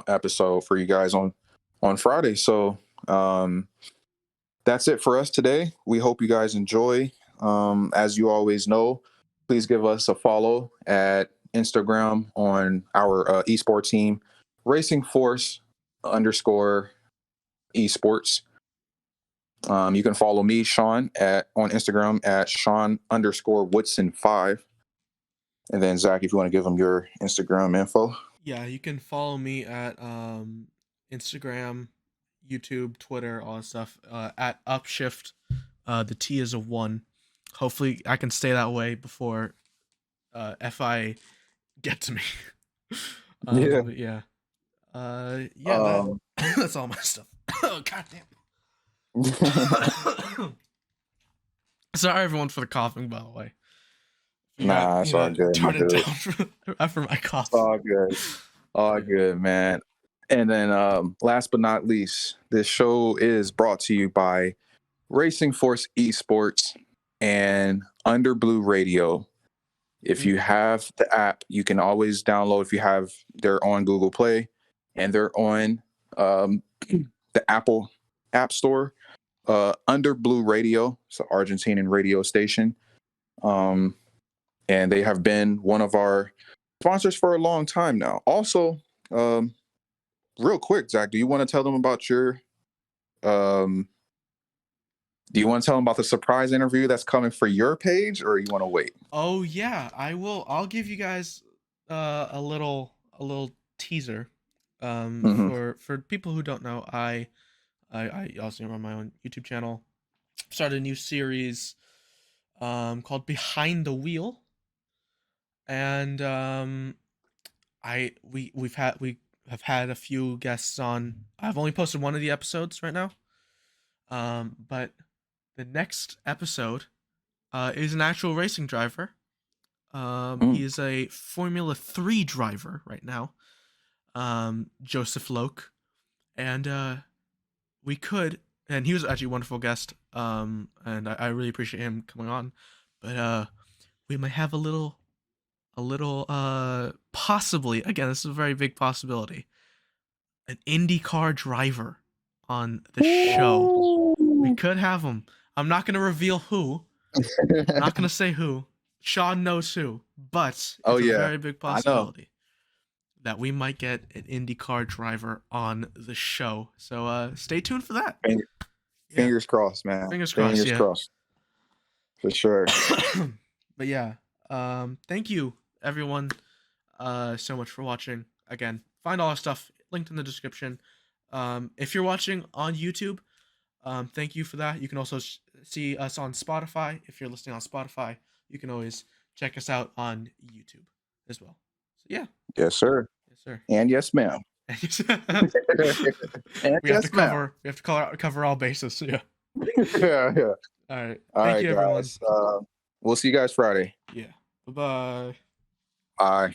episode for you guys on Friday. So that's it for us today. We hope you guys enjoy. As you always know, please give us a follow at Instagram on our esports team, Racing Force _ esports. You can follow me, Sean, on Instagram at Sean_Woodson5. And then Zach, if you want to give them your Instagram info. Yeah, you can follow me at Instagram, YouTube, Twitter, all that stuff, at Upshift. The T is a 1. Hopefully I can stay that way before FI get to me. Yeah. But yeah. That's all my stuff. Oh, goddamn. Sorry, everyone, for the coughing, by the way. Nah, it's all good. Turn it down after my cough. All good. All good, man. And then last but not least, this show is brought to you by Racing Force Esports and Under Blue Radio. If you have the app, you can always download. They're on Google Play and they're on the Apple App Store. Under Blue Radio, it's an Argentinian radio station. And they have been one of our sponsors for a long time now. Also, real quick, Zach, do you want to tell them about the surprise interview that's coming for your page, or you want to wait? Oh yeah, I will. I'll give you guys a little teaser. For people who don't know, I also run my own YouTube channel. Started a new series called Behind the Wheel. And we have had a few guests on. I've only posted one of the episodes right now. But the next episode is an actual racing driver. He is a Formula 3 driver right now. Joseph Loke. And and he was actually a wonderful guest. And I really appreciate him coming on. But we might have a little possibly, again, this is a very big possibility, an IndyCar driver on the show. We could have him. I'm not going to reveal who. I'm not going to say who. Sean knows who, but it's a very big possibility that we might get an IndyCar driver on the show. So stay tuned for that. Fingers crossed, man. Fingers crossed. For sure. But yeah, thank you, everyone, so much for watching. Again, find all our stuff linked in the description. If you're watching on YouTube, thank you for that. You can also see us on Spotify. If you're listening on Spotify, you can always check us out on YouTube as well. So yeah. Yes, sir. Yes, sir. And yes, ma'am. We have to cover all bases. Yeah. Yeah. All right. Thank you, everyone. We'll see you guys Friday. Yeah. Bye-bye. Bye.